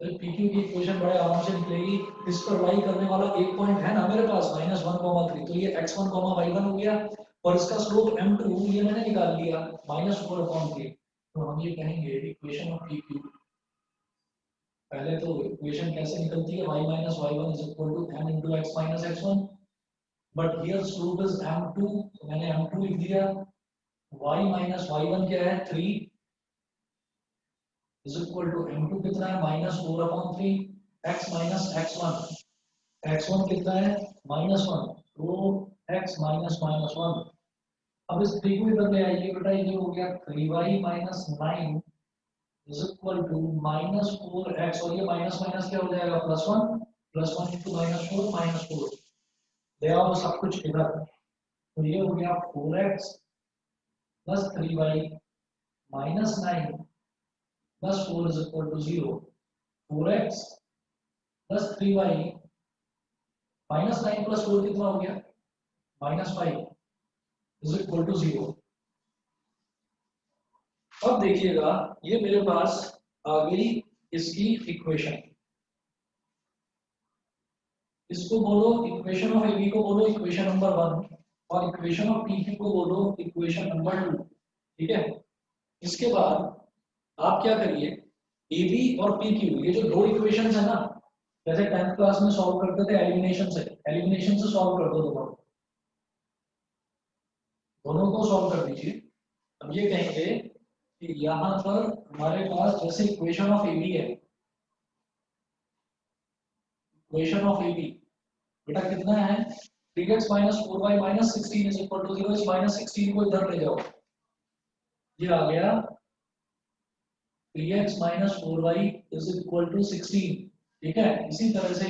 तो PQ की इक्वेशन बड़े आराम से निकलेगी। इस पर लाई करने वाला एक पॉइंट है ना मेरे पास -1,3, तो ये x1, y1 हो गया, और इसका स्लोप m2 ये मैंने निकाल लिया -4/3। तो हम ये कहेंगे इक्वेशन ऑफ PQ, पहले तो इक्वेशन कैसे निकलती है, y - y1 is equal to m into x - x1, but here slope is m2, तो मैंने m2 लिख दिया। y - y1 क्या है 3 इज इक्वल टू m2 कितना है -4/3, x - x1, x1 कितना है -1, तो x -1। अब इस 3 को इधर ले आइए बेटा, ये हो गया 3y - 9 is equal to -4x, और ये माइनस माइनस क्या हो जाएगा +1, +1 इंटू -4 -4, ले आओ सब कुछ इधर। तो ये हो गया 4x + 3y - 9 + 4 is equal to 0। 4x + 3y - 9 + 4 कितना हो गया -5 इज इक्वल टू 0। अब देखिएगा, ये मेरे पास आ गई इसकी इक्वेशन। इसको बोलो इक्वेशन ऑफ AB को बोलो इक्वेशन नंबर 1, और इक्वेशन ऑफ PQ को बोलो इक्वेशन नंबर 2, ठीक है। इसके बाद आप क्या करिए, AB और PQ ये जो दो इक्वेशंस है ना, जैसे 10th क्लास में सॉल्व करते थे एलिमिनेशन से सॉल्व कर दो, दोनों को सॉल्व कर दीजिए। अब ये कहेंगे कि यहाँ पर हमारे पास जैसे इक्वेशन ऑफ AB है, इक्वेशन ऑफ AB बेटा कितना है 3x - 4y - 16 is equal to 0। इस -16 को इधर ले जाओ, ये आ गया 3x - 4y is equal to 16, ठीक है। इसी तरह से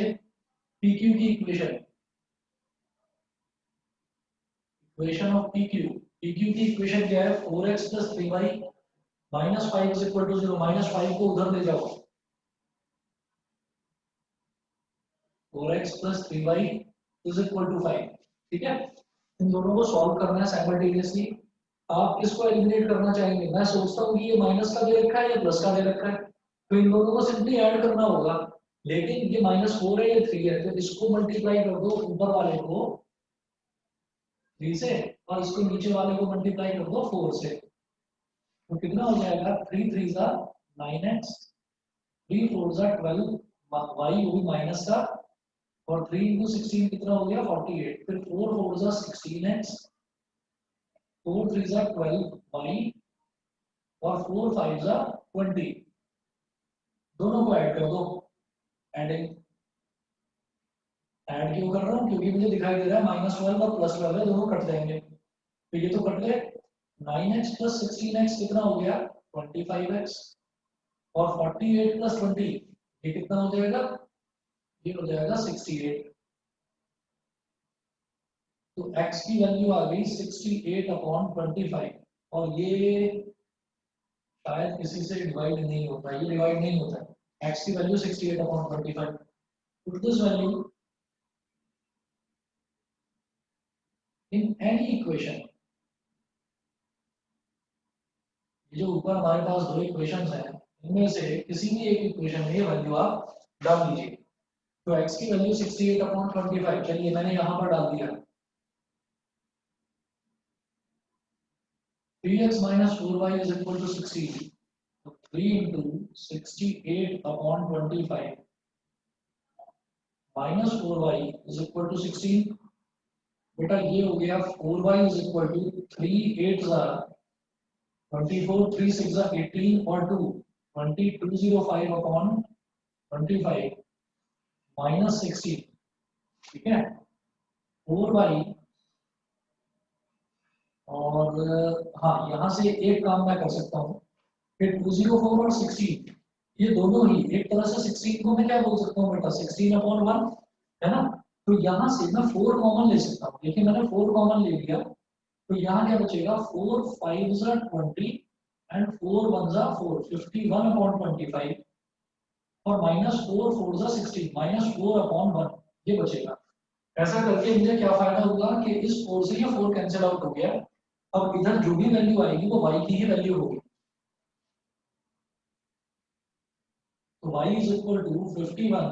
PQ की इक्वेशन ऑफ PQ की इक्वेशन क्या है 4x + 3y - 5 is equal to 0। -5 को उधर ले जाओ, 4x + 3y is equal to 5, ठीक है। इन दोनों को सॉल्व करना है साइमल्टेनियसली। आप किसको एलिमिनेट करना चाहेंगे, मैं सोचता हूँ कि ये माइनस का दे रखा है या प्लस का दे रखा है, तो इन दोनों को सिंपली ऐड करना होगा। लेकिन ये -4 है, ये 3 है, तो इसको मल्टीप्लाई कर दो ऊपर वाले को 3 से, और इसको नीचे वाले को मल्टीप्लाई कर दो 4 से। तो कितना हो जाएगा 3 3 सा 9x, 3 4 सा 12, y वो भी माइनस का, और 3 into 16 कितना हो गया 48, फिर 4 4 सा 16x, 4 3 सा 12y, और 4 5 सा 20, दोनों को ऐड कर दो। एडिंग ऐड क्यों कर रहा हूँ, क्योंकि मुझे दिखाई दे रहा है -12 और +12 है, दोनों कट जाएंगे, तो ये तो कट गए। 9x + 16x कितना हो गया 25x, और 48 + 20 ये कितना हो जाएगा ये हो जाएगा 68। तो x की वैल्यू आ गई 68/25 और ये शायद किसी से डिवाइड नहीं होता, ये डिवाइड नहीं होता है। x की value 68/25। Put this value in any equation. जो ऊपर हमारे पास दो इक्वेशंस हैं इनमें से किसी भी एक इक्वेशन में ये वैल्यू आप डाल दीजिए। तो x की वैल्यू 68/25, चलिए मैंने यहाँ पर डाल दिया 3x - 4y = 16। तो 3 into 68/25 minus 4y = 16। बेटा ये हो गया 4y = 3 8 24 3 6 18 और 2 2205/25 minus 16। ठीक है 4y और हाँ यहाँ से एक काम मैं कर सकता हूँ फिर 204 और 16 ये दोनों ही एक तरह से 16 को मैं क्या बोल सकता हूँ बेटा 16/1 है ना। तो यहाँ से मैं 4 कॉमन ले सकता हूँ। देखिए मैंने 4 कॉमन ले लिया तो यहाँ क्या बचेगा 4 5 20 एंड 4 1 4 51/25 और -4 4 16 -4/1 ये बचेगा। ऐसा करके मुझे क्या फायदा होगा कि इस 4 से ये 4 कैंसिल आउट हो गया। अब इधर जो भी वैल्यू आएगी वो y की ही वैल्यू होगी। तो y = 51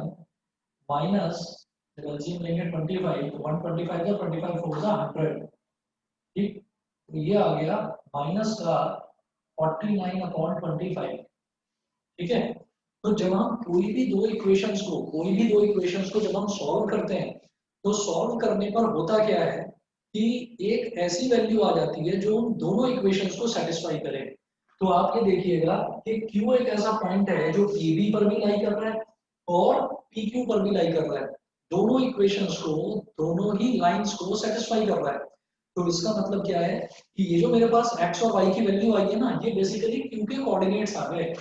माइनस एलसीएम लेंगे 25 तो 125 का 25 4 का 100। ठीक तो ये आ गया माइनस का 49/25। ठीक है तो जब हम कोई भी दो इक्वेशंस को जब हम सॉल्व करते हैं तो सॉल्व करने पर होता क्या है कि एक ऐसी वैल्यू आ जाती है जो उन दोनों इक्वेशंस को सेटिस्फाई करे। तो आप ये देखिएगा कि Q एक ऐसा पॉइंट है जो AB पर भी लाई कर रहा है और PQ पर भी लाई कर रहा है। दोनों इक्वेशंस को दोनों ही लाइंस को सेटिस्फाई कर रहा है। तो इसका मतलब क्या है कि ये जो मेरे पास x और y की वैल्यू आई है ना ये बेसिकली Q के कोऑर्डिनेट्स आ गए।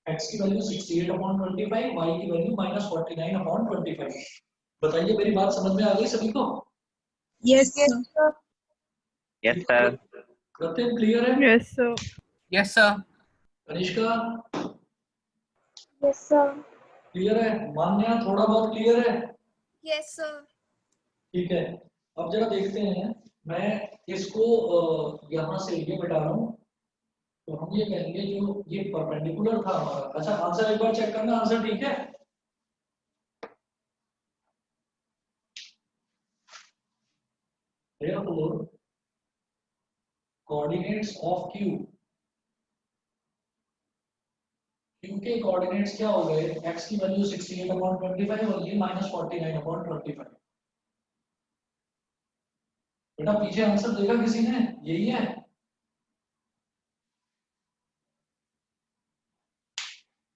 x की वैल्यू 68/25 y की वैल्यू -49/25। बताइए मेरी बात समझ में आ गई सभी को? Yes, sir. Yes, sir. प्रत्येक क्लियर है? Yes, sir. Yes, sir. Kanishka Yes, sir. Clear है? मान्या थोड़ा बहुत क्लियर है? Yes, sir. ठीक है अब जरा देखते हैं मैं इसको यहाँ से ये मिटा रहा हूँ। तो हम ये कहेंगे जो ये परपेंडिकुलर था हमारा। अच्छा आंसर एक बार चेक करना, आंसर ठीक है? Therefore, coordinates of Q के कोऑर्डिनेट्स क्या हो गए x की वैल्यू 68/25 और ये -49/25। बेटा पीछे आंसर देखा किसी ने? यही है।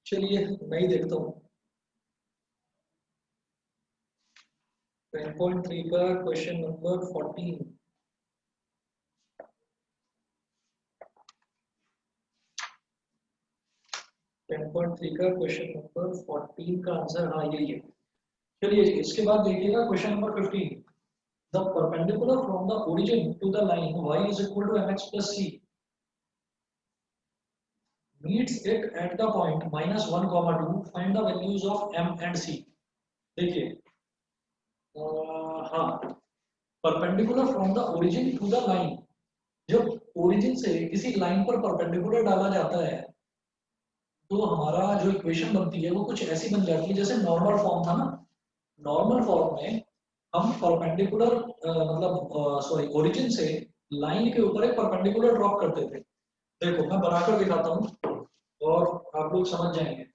चलिए मैं ही देखता हूँ 10.3 का क्वेश्चन नंबर 14। का क्वेश्चन नंबर 14 का आंसर हाँ यही है। चलिए इसके बाद देखिएगा question number 15। The perpendicular from the origin to the line y = mx + c meets it at the point -1, 2 find the values of m and c। देखिए हाँ perpendicular from the origin to the line, जब origin से किसी line पर perpendicular डाला जाता है तो हमारा जो इक्वेशन बनती है वो कुछ ऐसी बन जाती है जैसे नॉर्मल फॉर्म था ना। नॉर्मल फॉर्म में हम परपेंडिकुलर मतलब सॉरी ओरिजिन से लाइन के ऊपर एक परपेंडिकुलर ड्रॉप करते थे। देखो मैं बनाकर दिखाता हूँ और आप लोग समझ जाएंगे।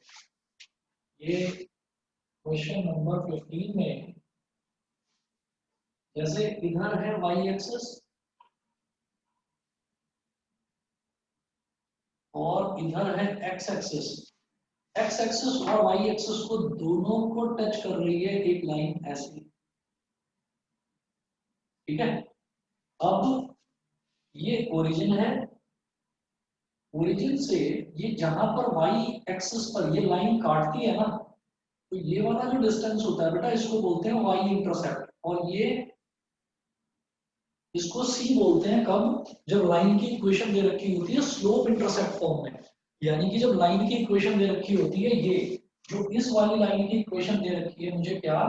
ये क्वेश्चन नंबर 15 में जैसे इधर है y एक्सिस और इधर है x एक्सिस। x एक्सिस और y एक्सिस को दोनों को टच कर रही है एक लाइन ऐसी। ठीक है अब ये ओरिजिन है। ओरिजिन से ये जहां पर y एक्सिस पर ये लाइन काटती है ना तो ये वाला जो डिस्टेंस होता है बेटा इसको बोलते हैं वाई इंटरसेप्ट, और ये इसको सी बोलते हैं कब, जब लाइन की इक्वेशन दे रखी होती है स्लोप इंटरसेप्ट फॉर्म में। यानी कि जब लाइन की इक्वेशन दे रखी होती है, ये जो इस वाली लाइन की इक्वेशन दे रखी है मुझे क्या,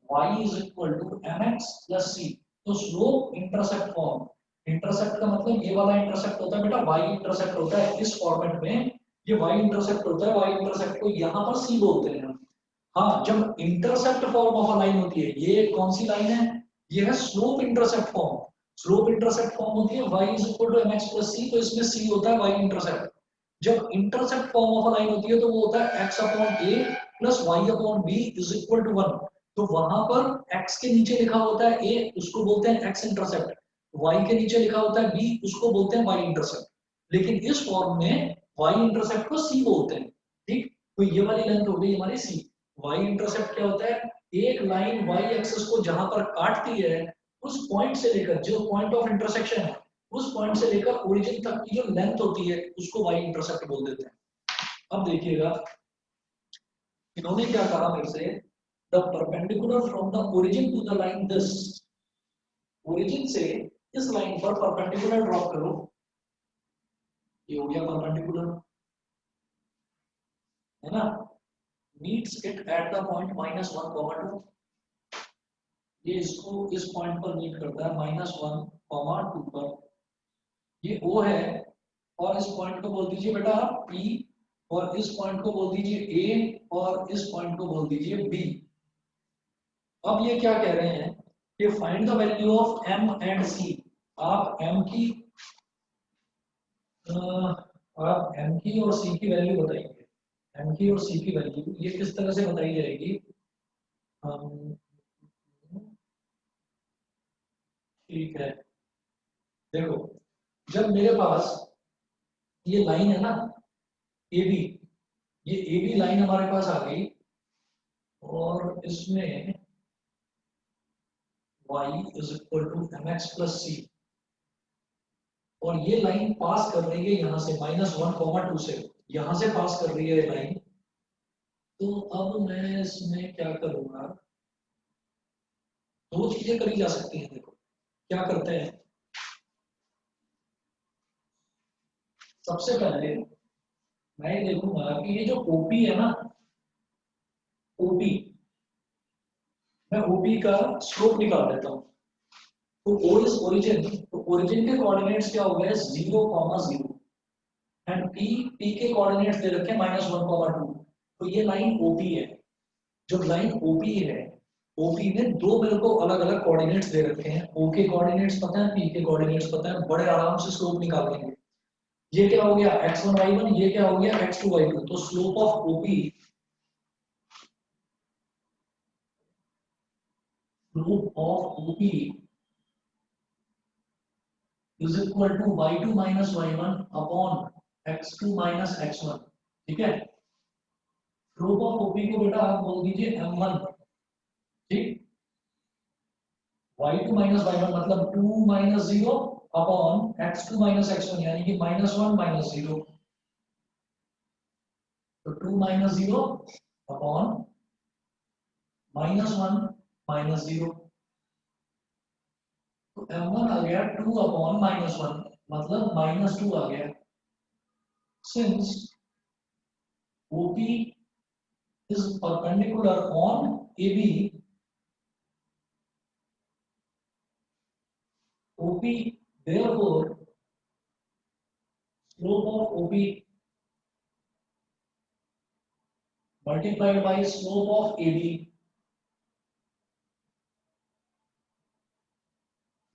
y is equal to mx plus c, तो स्लोप इंटरसेप्ट फॉर्म, इंटरसेप्ट का मतलब ये वाला इंटरसेप्ट होता है बेटा, y इंटरसेप्ट होता है इस फॉर्मेट में, ये y इंटरसेप्ट होता है, y इंटरसेप्ट को यहाँ पर c बोलते हैं हम। हाँ, जब intercept form of a line होती है, ये कौन सी लाइन है, ये है slope intercept form. Slope intercept form होती है y is equal to mx plus c, तो इसमें c होता है y इंटरसेप्ट। जब intercept form of a line होती है तो वो होता है x upon a plus y upon b is equal to 1। तो वहां पर x के नीचे लिखा होता है a, उसको बोलते हैं x इंटरसेप्ट, y के नीचे लिखा होता है b, उसको बोलते हैं y इंटरसेप्ट। लेकिन इस फॉर्म में y इंटरसेप्ट को c बोलते हैं। ठीक, तो ये वाली लेंथ हो गई हमारी c। y इंटरसेप्ट क्या होता है, एक लाइन y एक्सिस को जहां पर काटती है, उस पॉइंट से लेकर, जो पॉइंट ऑफ इंटरसेक्शन है, उस पॉइंट से लेकर ओरिजिन तक की जो लेंथ होती है उसको y इंटरसेप्ट बोल देते हैं। अब देखिएगा इन्होंने क्या कहा मेरे से, the perpendicular from the origin to the line this, origin से इस लाइन पर परपेंडिकुलर ड्रॉप करो, ये हो गया परपेंडिकुलर, है ना, meets it at the point -1,2, ये इसको इस पॉइंट पर मीट करता है -1,2 पर, ये O है, और इस पॉइंट को बोल दीजिए बेटा P, और इस पॉइंट को बोल दीजिए A, और इस पॉइंट को बोल दीजिए B। अब ये क्या कह रहे हैं कि find the value of M and C। आप M की आप M की और C की वैल्यू बताइए। M की और C की वैल्यू ये किस तरह से बताई जाएगी, ठीक है, देखो जब मेरे पास ये लाइन है ना AB, ये AB लाइन हमारे पास आ गई, और इसमें y is equal to mx plus c, और ये लाइन पास कर रही है यहाँ से -1,2 से, यहाँ से पास कर रही है ये लाइन। तो अब मैं इसमें क्या करूंगा, दो चीजें करी जा सकती हैं। देखो क्या करते हैं, सबसे पहले मैं ये देखूंगा कि ये जो OP है ना, OP, मैं OP का स्लोप निकाल देता हूँ। तो O इज ओरिजिन, तो ओरिजिन के कोऑर्डिनेट्स क्या हो गए 0,0, एंड P के कोऑर्डिनेट्स दे रखे हैं -1,2। तो ये लाइन OP है। जो लाइन OP है, OP में दो मेरे को अलग अलग कोऑर्डिनेट्स दे रखे हैं, O के कोऑर्डिनेट्स पता है, P के कोऑर्डिनेट्स पता है, बड़े आराम से स्लोप निकाल लेंगे। ये क्या हो गया x1 y1, ये क्या हो गया x2 y2। तो slope of OP, slope of OP is equal to y2 minus y1 upon x2 minus x1। ठीक है, स्लोप ऑफ OP को बेटा आप बोल दीजिए m1। ठीक, y2 माइनस y1 मतलब 2 minus 0 upon x2 minus x1, यानी कि -1 माइनस 0, तो 2 माइनस 0 अपॉन -1 माइनस 0, तो m1 आ गया 2 अपॉन -1, मतलब -2 आ गया। Since OP is perpendicular on AB, OP, therefore slope of OP multiplied by slope of AB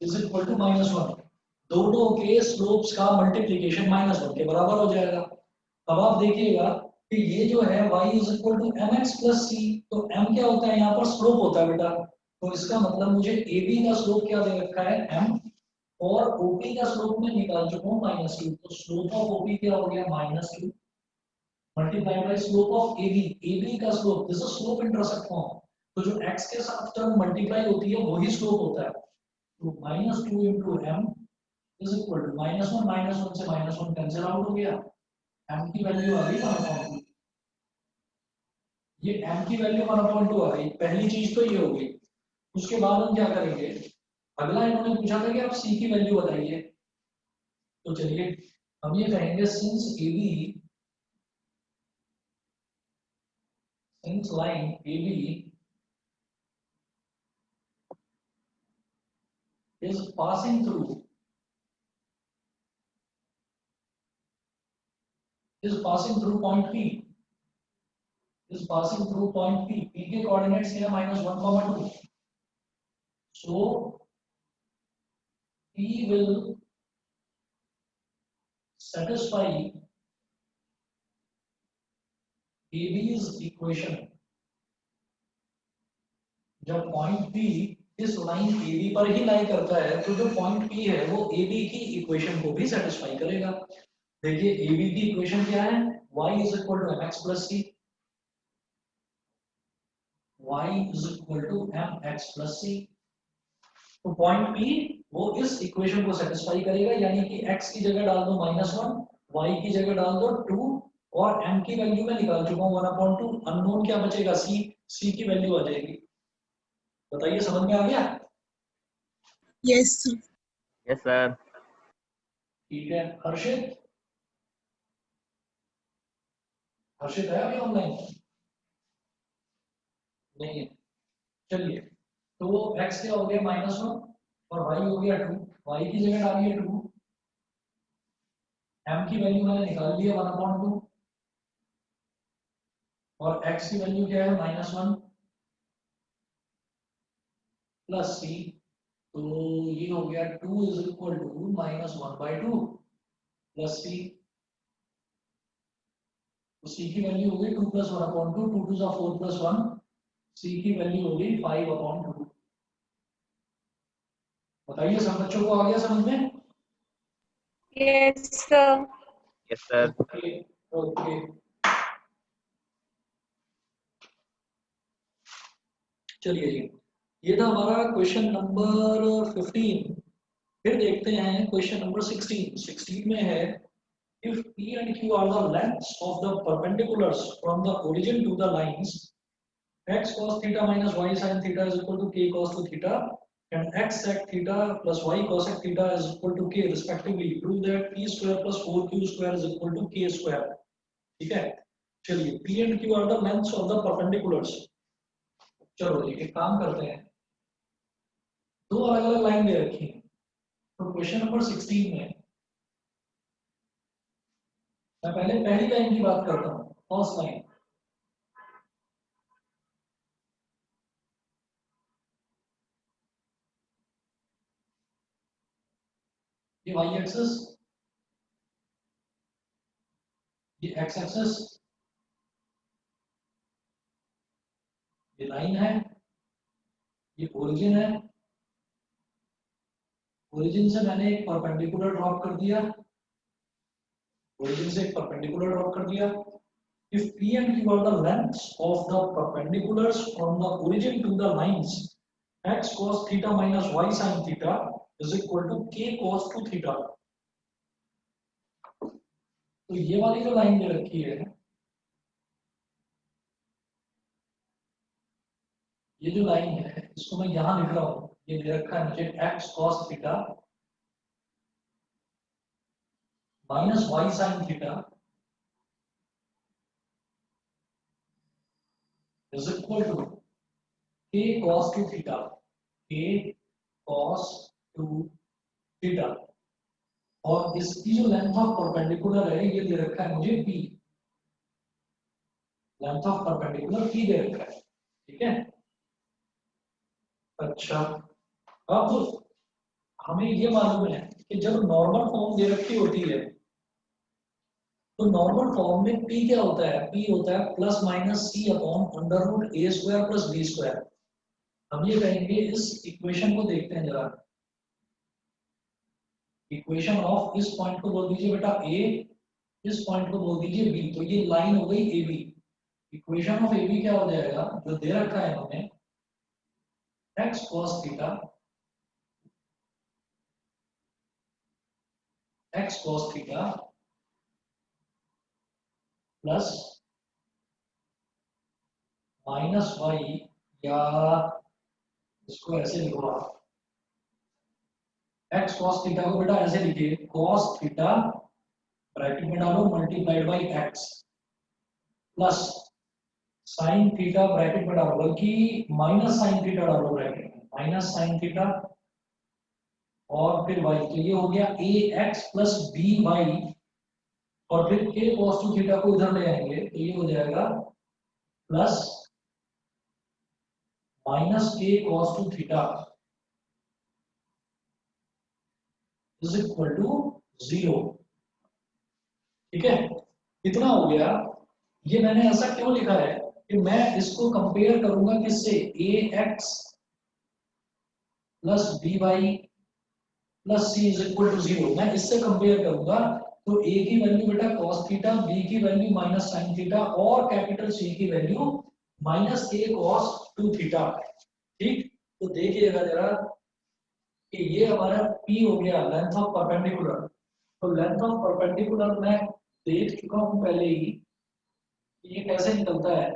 is equal to -1। दोनों के स्लोप्स का मल्टीप्लिकेशन -1 के बराबर हो जाएगा। अब आप देखिएगा कि ये जो है y is equal to mx plus c, तो m क्या होता है यहाँ पर, स्लोप होता है बेटा। तो इसका मतलब मुझे AB का स्लोप क्या दे रखा है m, और OP का स्लोप मैं निकाल चुका हूँ -2। तो स्लोप ऑफ OP क्या हो गया -2 multiplied by slope of AB। AB का slope, this is slope intercept form, तो जो x के साथ टर्म मल्टीप्लाई होती है वही स्लोप होता है। तो -2 into m is equal to -1 से -1 कैंसिल आउट हो गया, m की वैल्यू आ गई 1/2। ये m की वैल्यू 1/2 आ गई, पहली चीज तो ये होगी। उसके बाद हम क्या करेंगे, अगला इन्होंने पूछा था कि आप c की वैल्यू बताइए। तो चलिए हम ये कहेंगे since line AB is passing through point P, is passing through point P. P के coordinates हैं -1, 2. So P will satisfy AB's equation जब पॉइंट P इस लाइन AB पर ही लाई करता है, तो जो पॉइंट P है वो AB की इक्वेशन को भी सेटिस्फाई करेगा। देखिए AB की इक्वेशन क्या है, y is equal to mx plus c, y is equal to mx plus c। तो पॉइंट P वो इस इक्वेशन को सेटिस्फाई करेगा, यानी कि x की जगह डाल दो -1, y की जगह डाल दो 2, और m की वैल्यू मैं निकाल चुका हूँ 1/2, अननोन क्या बचेगा c की वैल्यू आ जाएगी। बताइए समझ में आ गया? Yes, sir. Yes, sir. ठीक है, हर्षित है अभी ऑनलाइन? नहीं है। चलिए, तो x क्या हो गया -1 और y हो गया 2, y की जगह डालिए 2, m की वैल्यू मैंने निकाल ली है 1/2, और x की वैल्यू क्या है -1 प्लस c, तो ये हो गया 2 is equal to -1/2 plus c। तो c की वैल्यू हो गई 2 + 1/2, 2 2 4 + 1, c की वैल्यू हो गई 5/2। बताइए सब बच्चों को आ गया समझ में? Yes, sir. Yes, sir. Okay okay, चलिए जी, ये था हमारा क्वेश्चन नंबर 15। फिर देखते हैं क्वेश्चन नंबर 16। 16 में है, if P and Q are the lengths of the perpendiculars from the origin to the lines, x cos theta minus y sin theta is equal to k cos to theta, and x sec theta plus y cosec theta is equal to k respectively, prove that p square plus 4q square is equal to k square। ठीक है, चलिए P and Q are the lengths of the perpendiculars। चलो जी एक काम करते हैं, दो अलग अलग लाइन दे रखी है। तो क्वेश्चन नंबर 16 में मैं पहले पहली लाइन की बात करता हूँ, फर्स्ट लाइन। ये y एक्सिस, ये x एक्सिस, ये लाइन है, ये ओरिजिन है। ओरिजिन से मैंने एक परपेंडिकुलर ड्रॉप कर दिया, ओरिजिन से एक परपेंडिकुलर ड्रॉप कर दिया। If P and Q are the lengths of the perpendiculars from the origin to the lines, x cos theta minus y sin theta is equal to k cos to theta। तो ये वाली जो line दे रखी है, ये जो line है इसको मैं यहां लिख रहा हूं, ये दे रखा है मुझे x cos theta minus y sin theta is equal to k cos two theta, k cos two theta. और इसकी जो लेंथ ऑफ परपेंडिकुलर है ये दे रखा है मुझे p, length of perpendicular p दे रखा है। ठीक है, अच्छा अब हमें ये मालूम है कि जब नॉर्मल फॉर्म दे रखी होती है, तो नॉर्मल फॉर्म में p क्या होता है, p होता है plus minus c upon under root A square plus B square. हम ये कहेंगे, इस इक्वेशन को देखते हैं जरा, इक्वेशन ऑफ इस पॉइंट को बोल दीजिए बेटा a, इस पॉइंट को बोल दीजिए b, तो ये लाइन हो गई ab। इक्वेशन ऑफ ab क्या हो जाएगा, जो दे रखा है हमें x cos theta, x cos theta plus minus y, या इसको ऐसे लिखो आप, एक्स कॉस थीटा को बेटा ऐसे लिखिए, कॉस थीटा ब्रैकेट में डालो multiplied by x plus sine theta bracket में डालो, बल्कि माइनस साइन थीटा डालो ब्रैकेट में, माइनस साइन थीटा और फिर वाई, तो ये हो गया ए एक्स प्लस बी वाई, और फिर ए कॉस टू थीटा को इधर ले आएंगे तो ये हो जाएगा plus minus a cos two theta is equal to 0। ठीक है, इतना हो गया। ये मैंने ऐसा क्यों लिखा है कि मैं इसको कंपेयर करूंगा किससे, A X plus B Y plus C is equal to 0, मैं इससे कंपेयर करूंगा। तो ए की वैल्यू बेटा cos थीटा, बी की वैल्यू माइनस साइन थीटा, और कैपिटल सी की वैल्यू माइनस ए cos 2 थीटा। ठीक, तो देखिएगा जरा कि ये हमारा P हो गया लेंथ ऑफ परपेंडिकुलर। तो लेंथ ऑफ परपेंडिकुलर मैं देख चुका हूं पहले ही, ये कैसे निकलता है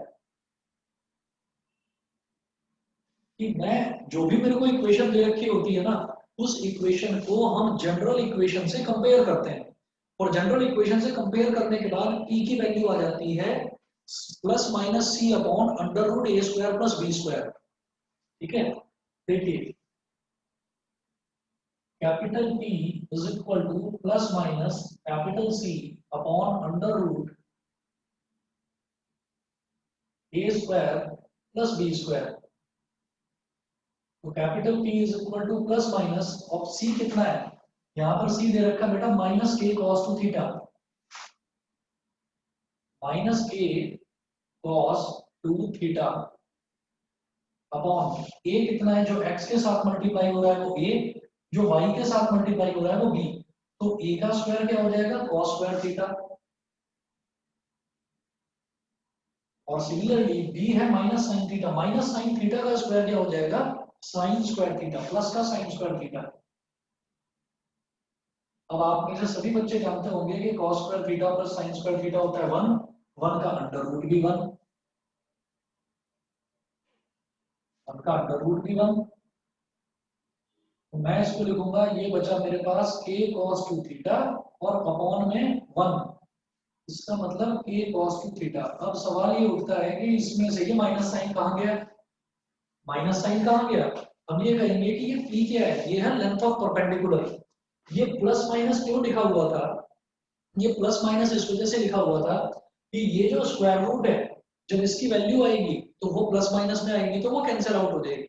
कि मैं जो भी मेरे को इक्वेशन दे रखी होती है ना, उस इक्वेशन को हम जनरल इक्वेशन से कंपेयर करते हैं, और जनरल इक्वेशन से कंपेयर करने के बाद P की वैल्यू आ जाती है plus minus C upon under root A square plus B square. ठीक है, देखिए capital P is equal to plus minus capital C upon under root A square plus B square. तो capital P is equal to plus minus, और C कितना है, यहाँ पर C दे रखा है बेटा माइनस के कॉस टू थीटा, माइनस के cos two theta upon A कितना है, जो x के साथ मल्टीप्लाई हो रहा है वो A, जो y के साथ मल्टीप्लाई हो रहा है वो B। तो A का स्क्वायर क्या हो जाएगा, कॉस स्क्वायर थीटा, और सिमिलरली B है minus sine theta, minus sine theta का स्क्वायर क्या हो जाएगा, साइन स्क्वायर थीटा प्लस का साइन स्क्वायर थीटा। अब आप में से सभी बच्चे जानते होंगे कि cos square theta plus sine square theta होता है 1, 1 का अंडर रूट भी 1, 1 का अंडर रूट भी 1। तो मैं इसको लिखूंगा, ये बचा मेरे पास k cos 2 थीटा और अपॉन में 1, इसका मतलब k cos 2 थीटा। अब सवाल ये उठता है कि इसमें से ये माइनस साइन कहाँ गया, माइनस साइन कहाँ गया। हम ये कहेंगे कि ये p क्या है, ये है लेंथ ऑफ परपेंडिकुलर। ये प्लस माइनस क्यों लिखा हुआ था, ये प्लस माइनस इस वजह से लिखा हुआ था कि ये जो स्क्वायर रूट है, जब इसकी वैल्यू आएगी तो वो प्लस माइनस में आएगी, तो वो कैंसिल आउट हो जाएगी।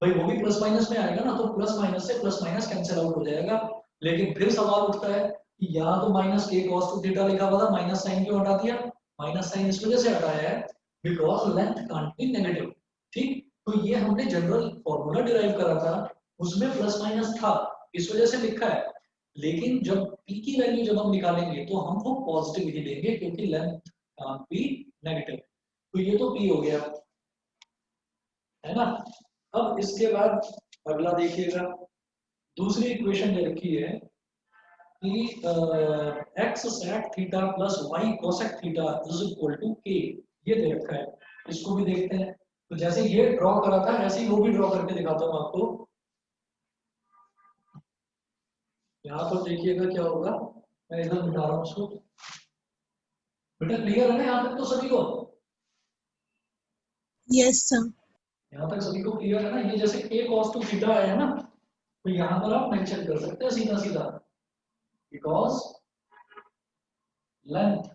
भाई वो भी प्लस माइनस में आएगा ना, तो प्लस माइनस से प्लस माइनस कैंसिल आउट हो जाएगा। लेकिन फिर सवाल उठता है कि यहाँ तो माइनस के कॉस टू थीटा लिखा हुआ था, माइनस साइन क्यों हटा दिया। माइनस साइन इस वजह से हटाया है because length can't be negative. ठीक, तो ये हमने जनरल फॉर्मूला डिराइव करा था, उसमें प्लस माइनस था, इस वजह से लिखा है। लेकिन जब p की वैल्यू जब हम निकालेंगे तो हम वो पॉजिटिव ही लेंगे, क्योंकि लेंथ कांट बी नेगेटिव। तो ये तो p हो गया, है ना। अब इसके बाद अगला देखिएगा, दूसरी इक्वेशन दे रखी है कि x sec theta plus y cosec theta is equal to k, ये दे रखा है। इसको भी देखते हैं। तो जैसे ये ड्रॉ करा था ऐसे ही वो भी ड्रॉ करके दिखाता हूँ आपको। यहाँ पर देखिएगा क्या होगा, मैं इधर मिटा रहा हूँ उसको। बेटा क्लियर है ना यहाँ तक तो सभी को, Yes, sir. यहाँ तक सभी को क्लियर है ना। ये जैसे k cos टू थीटा है ना, तो यहाँ पर आप मेंशन कर सकते हैं सीधा सीधा, बिकॉज लेंथ,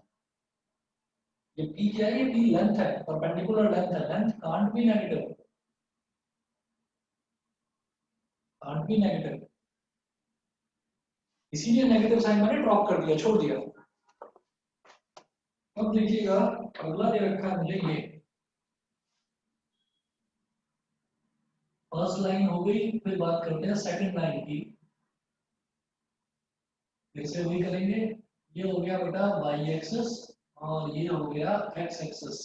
ये p क्या है, ये p लेंथ है, परपेंडिकुलर लेंथ है, length can't be negative, can't be negative, इसीलिए नेगेटिव साइन मैंने ड्रॉप कर दिया, छोड़ दिया। अब देखिएगा अगला दे रखा है मुझे ये, फर्स्ट लाइन हो गई, फिर बात करते हैं सेकंड लाइन की। फिर से वही करेंगे, ये हो गया बेटा y एक्सिस और ये हो गया x एक्सिस,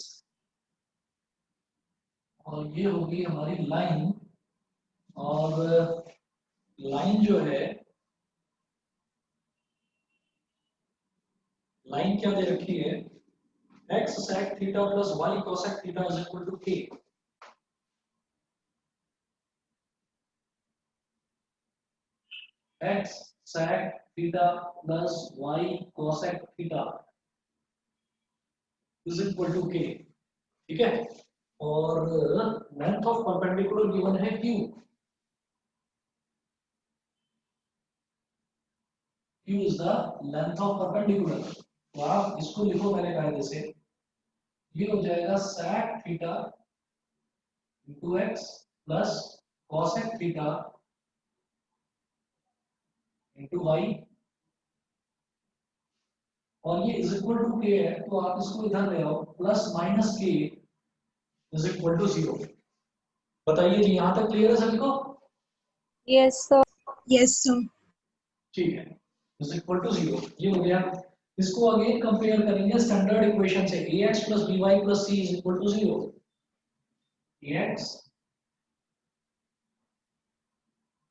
और ये होगी हमारी लाइन। और लाइन जो है, लाइन क्या दे रखी है, x sec theta plus y cosec theta is equal to k. x sec theta plus y cosec theta is equal to k. ठीक है, और लेंथ ऑफ परपेंडिकुलर गिवन है q. q is the length of perpendicular. तो आप इसको लिखो पहले कायदे से, ये हो जाएगा sec theta into x plus cosec theta into y, और ये इज इक्वल टू k है, तो आप इसको इधर ले आओ, plus minus k is equal to 0. बताइए जी, यहाँ तक क्लियर है सभी को? Yes, sir. Yes, sir. ठीक है, इज इक्वल टू 0 ये हो गया. इसको अगेन कंपेयर करेंगे स्टैंडर्ड इक्वेशन से, ax plus by plus c is equal to 0. ax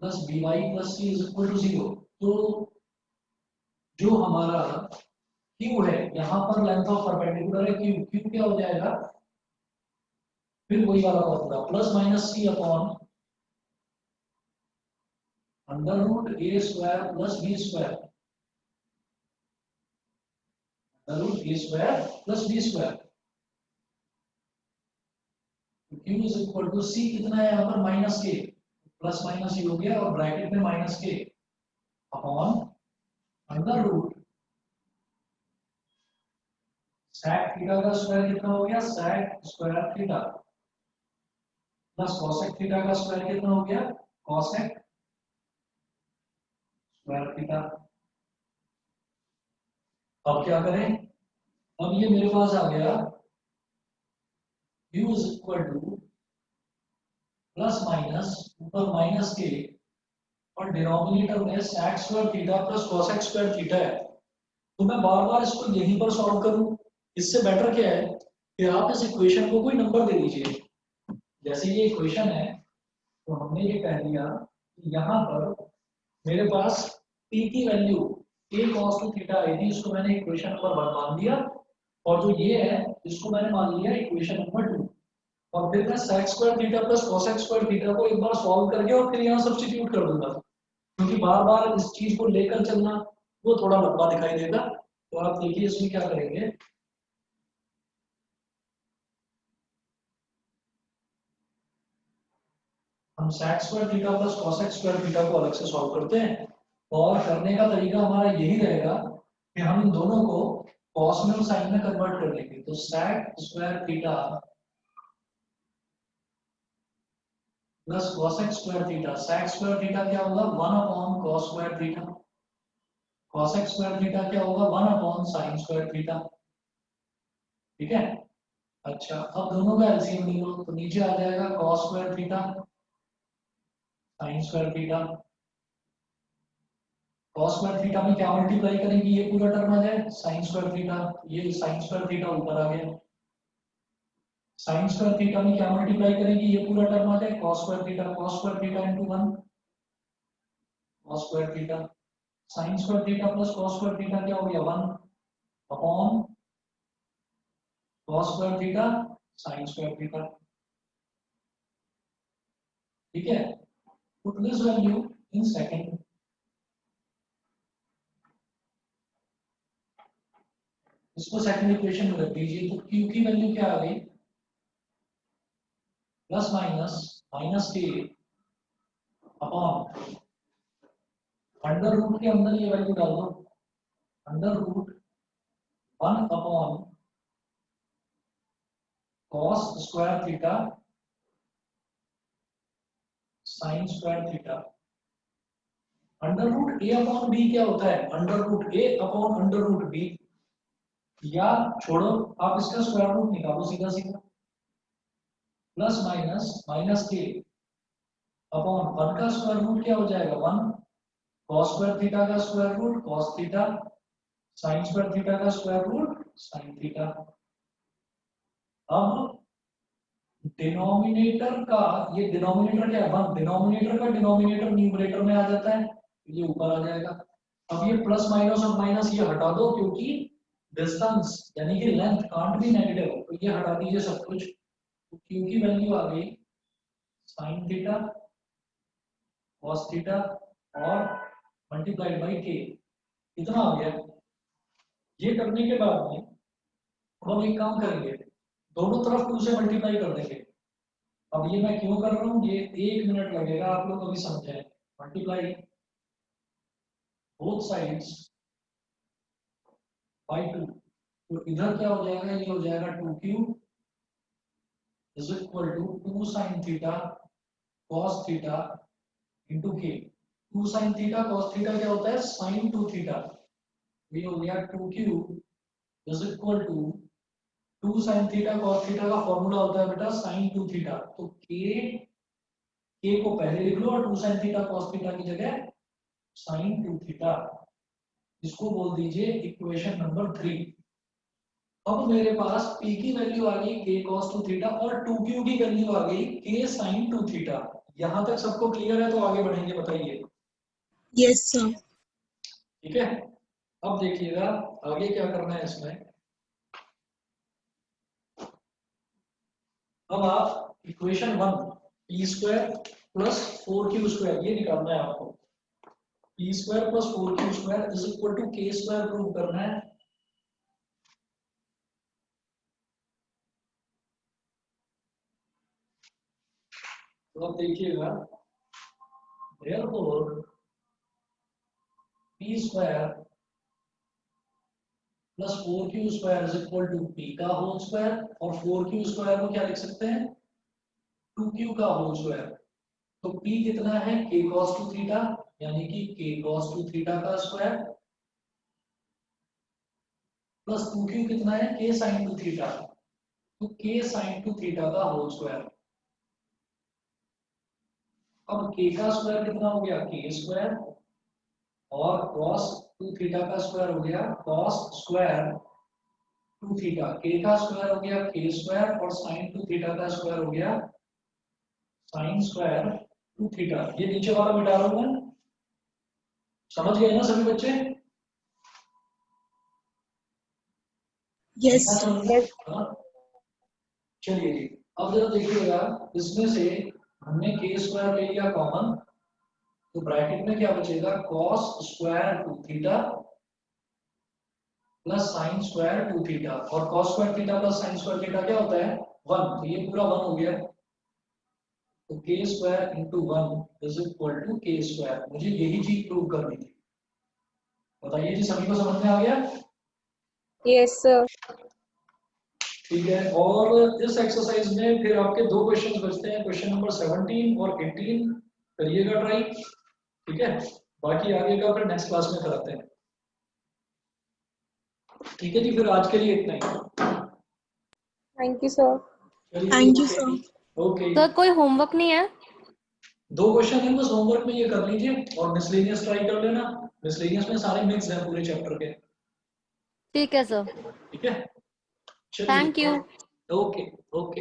plus by plus c is equal to 0. तो जो हमारा q है, यहाँ पर लेंथ ऑफ परपेंडिकुलर है q क्या हो जाएगा, फिर वही वाला formula, plus minus c upon under root a square plus b square, under root a square plus b square. q is equal to c कितना है यहाँ पर, माइनस k, प्लस माइनस ही हो गया और ब्रैकेट में minus k upon under root sec theta का स्क्वायर कितना हो गया, sec square theta plus cosec theta का स्क्वायर कितना हो गया, cosec स्क्वायर थीटा. अब क्या करें, अब ये मेरे पास आ गया u is equal to plus minus ऊपर माइनस के और डिनोमिनेटर में sec square theta plus cosec square theta है. तो मैं बार बार इसको यहीं पर सॉल्व करूं, इससे बेटर क्या है कि आप इस इक्वेशन को कोई नंबर दे दीजिए. जैसे ये इक्वेशन है, तो हमने ये कह दिया कि यहाँ पर मेरे पास t की value a cos two theta आई थी, इसको मैंने इक्वेशन नंबर 1 मान दिया, और जो ये है इसको मैंने मान लिया इक्वेशन नंबर 2. और फिर मैं sec square theta plus cosec square theta को एक बार सॉल्व करके और फिर यहाँ सब्स्टिट्यूट कर दूंगा, क्योंकि बार बार इस चीज को लेकर चलना वो थोड़ा लंबा दिखाई देगा. तो आप देखिए इसमें क्या करेंगे, हम sec square theta plus cosec square theta को अलग से सॉल्व करते हैं, और करने का तरीका हमारा यही रहेगा कि हम इन दोनों को cos में और sin में कन्वर्ट कर लेंगे. तो sec square theta plus cosec square theta, sec square theta क्या होगा, 1 upon cos square theta, cosec square theta क्या होगा, 1 अपॉन sin स्क्वायर थीटा. ठीक है, अच्छा अब दोनों का एलसीएम ले लो, तो नीचे आ जाएगा cos square theta sin square theta. cos square theta में क्या मल्टीप्लाई करेंगे, ये पूरा टर्म आ जाए, sin स्क्वायर थीटा, ये sin स्क्वायर थीटा ऊपर आ गया. sin स्क्वायर थीटा में क्या मल्टीप्लाई करेंगे, ये पूरा टर्म आ जाए, cos square theta into 1 cos square theta. sin square theta plus cos square theta क्या हो गया, 1 upon cos square theta sin square theta. ठीक है, put this value in second. इसको सेकंड इक्वेशन में रख दीजिए, तो q की वैल्यू क्या आ गई, plus minus minus k upon under root के अंदर ये वैल्यू डाल दो, under root 1 upon cos square theta sin square theta. Under root a upon b क्या होता है, under root a upon under root b, या छोड़ो आप इसका स्क्वायर रूट निकालो सीधा सीधा, plus minus minus k upon 1 का स्क्वायर रूट क्या हो जाएगा, 1 cos स्क्वायर थीटा का square root cos theta, sin square theta का स्क्वायर रूट sin थीटा. अब डिनोमिनेटर का, ये डिनोमिनेटर क्या है, 1, डिनोमिनेटर का डिनोमिनेटर न्यूमरेटर में आ जाता है, ये ऊपर आ जाएगा. अब ये प्लस माइनस और माइनस ये हटा दो, क्योंकि डिस्टेंस यानी कि लेंथ कांट बी नेगेटिव, तो ये हटा दीजिए सब कुछ, तो क्यू की वैल्यू आ गई साइन थीटा कॉस थीटा और मल्टीप्लाइड बाई के, इतना आ गया। ये करने के बाद में हम एक काम करेंगे, दोनों तरफ 2 से मल्टीप्लाई कर देंगे। अब ये मैं क्यों कर रहा हूँ, ये 1 मिनट लगेगा, आप लोग अभी समझें। मल्टीप्लाई बोथ साइड्स बाई 2, तो इधर क्या हो जाएगा, ये हो जाएगा 2q is equal to 2 sine theta cos theta into k. 2 sine theta cos theta क्या होता है, साइन 2 थीटा, ये हो गया 2q is equal to 2 sine theta cos theta का फॉर्मूला होता है बेटा साइन 2 थीटा, तो के को पहले लिख लो और 2 साइन थीटा कॉस थीटा की जगह साइन 2 थीटा, इसको बोल दीजिए इक्वेशन नंबर 3। अब मेरे पास p की वैल्यू आ गई k cos 2 थीटा और 2q की वैल्यू आ गई k sin 2 थीटा। यहां तक सबको क्लियर है, तो आगे बढ़ेंगे, बताइए। Yes, sir. ठीक है, अब देखिएगा आगे क्या करना है इसमें। अब आप equation 1 p square plus 4q square ये निकालना है आपको। p square plus 4q square is equal to k square prove करना है। तो अब देखिएगा, therefore p square plus 4q square is equal to p का होल स्क्वायर, और 4q स्क्वायर को क्या लिख सकते हैं, 2q का होल स्क्वायर। तो p कितना है, k cos 2 थीटा, यानी कि k cos 2 थीटा का स्क्वायर प्लस 2q कितना है, k sin 2 थीटा, तो k sin 2 थीटा का होल स्क्वायर। अब k का स्क्वायर कितना हो गया, k स्क्वायर, और cos 2 थीटा का स्क्वायर हो गया cos स्क्वायर 2 थीटा, k का स्क्वायर हो गया k स्क्वायर, और sin 2 थीटा का स्क्वायर हो गया sin स्क्वायर 2 थीटा। ये नीचे वाला मिटा रहा हूं मैं, समझ गए ना सभी बच्चे? Yes. Yes. हाँ? चलिए जी, अब जरा देखिएगा, इसमें से हमने k स्क्वायर ले लिया कॉमन, तो ब्रैकेट में क्या बचेगा, cos square 2 theta plus sin square 2 theta, और cos square theta plus sin square theta क्या होता है, 1, तो ये पूरा 1 हो गया। तो k square into 1 is equal to k square, मुझे यही चीज प्रूव करनी थी। बताइए जी, सभी को समझ में आ गया? Yes, sir. ठीक है, और इस एक्सरसाइज में फिर आपके दो क्वेश्चन बचते हैं, क्वेश्चन नंबर 17 और 18 करिएगा ट्राई। ठीक है, बाकी आगे का फिर नेक्स्ट क्लास में कराते हैं। ठीक है जी, फिर आज के लिए इतना ही। Thank you, sir. चलिए, Thank you, sir. Okay. Sir कोई होमवर्क नहीं है? 2 क्वेश्चन है बस होमवर्क में, ये कर लीजिए और मिसलेनियस ट्राई कर लेना। मिसलेनियस में सारे मिक्स हैं पूरे चैप्टर के। ठीक है सर, ठीक है, चलिए, थैंक यू। Okay okay.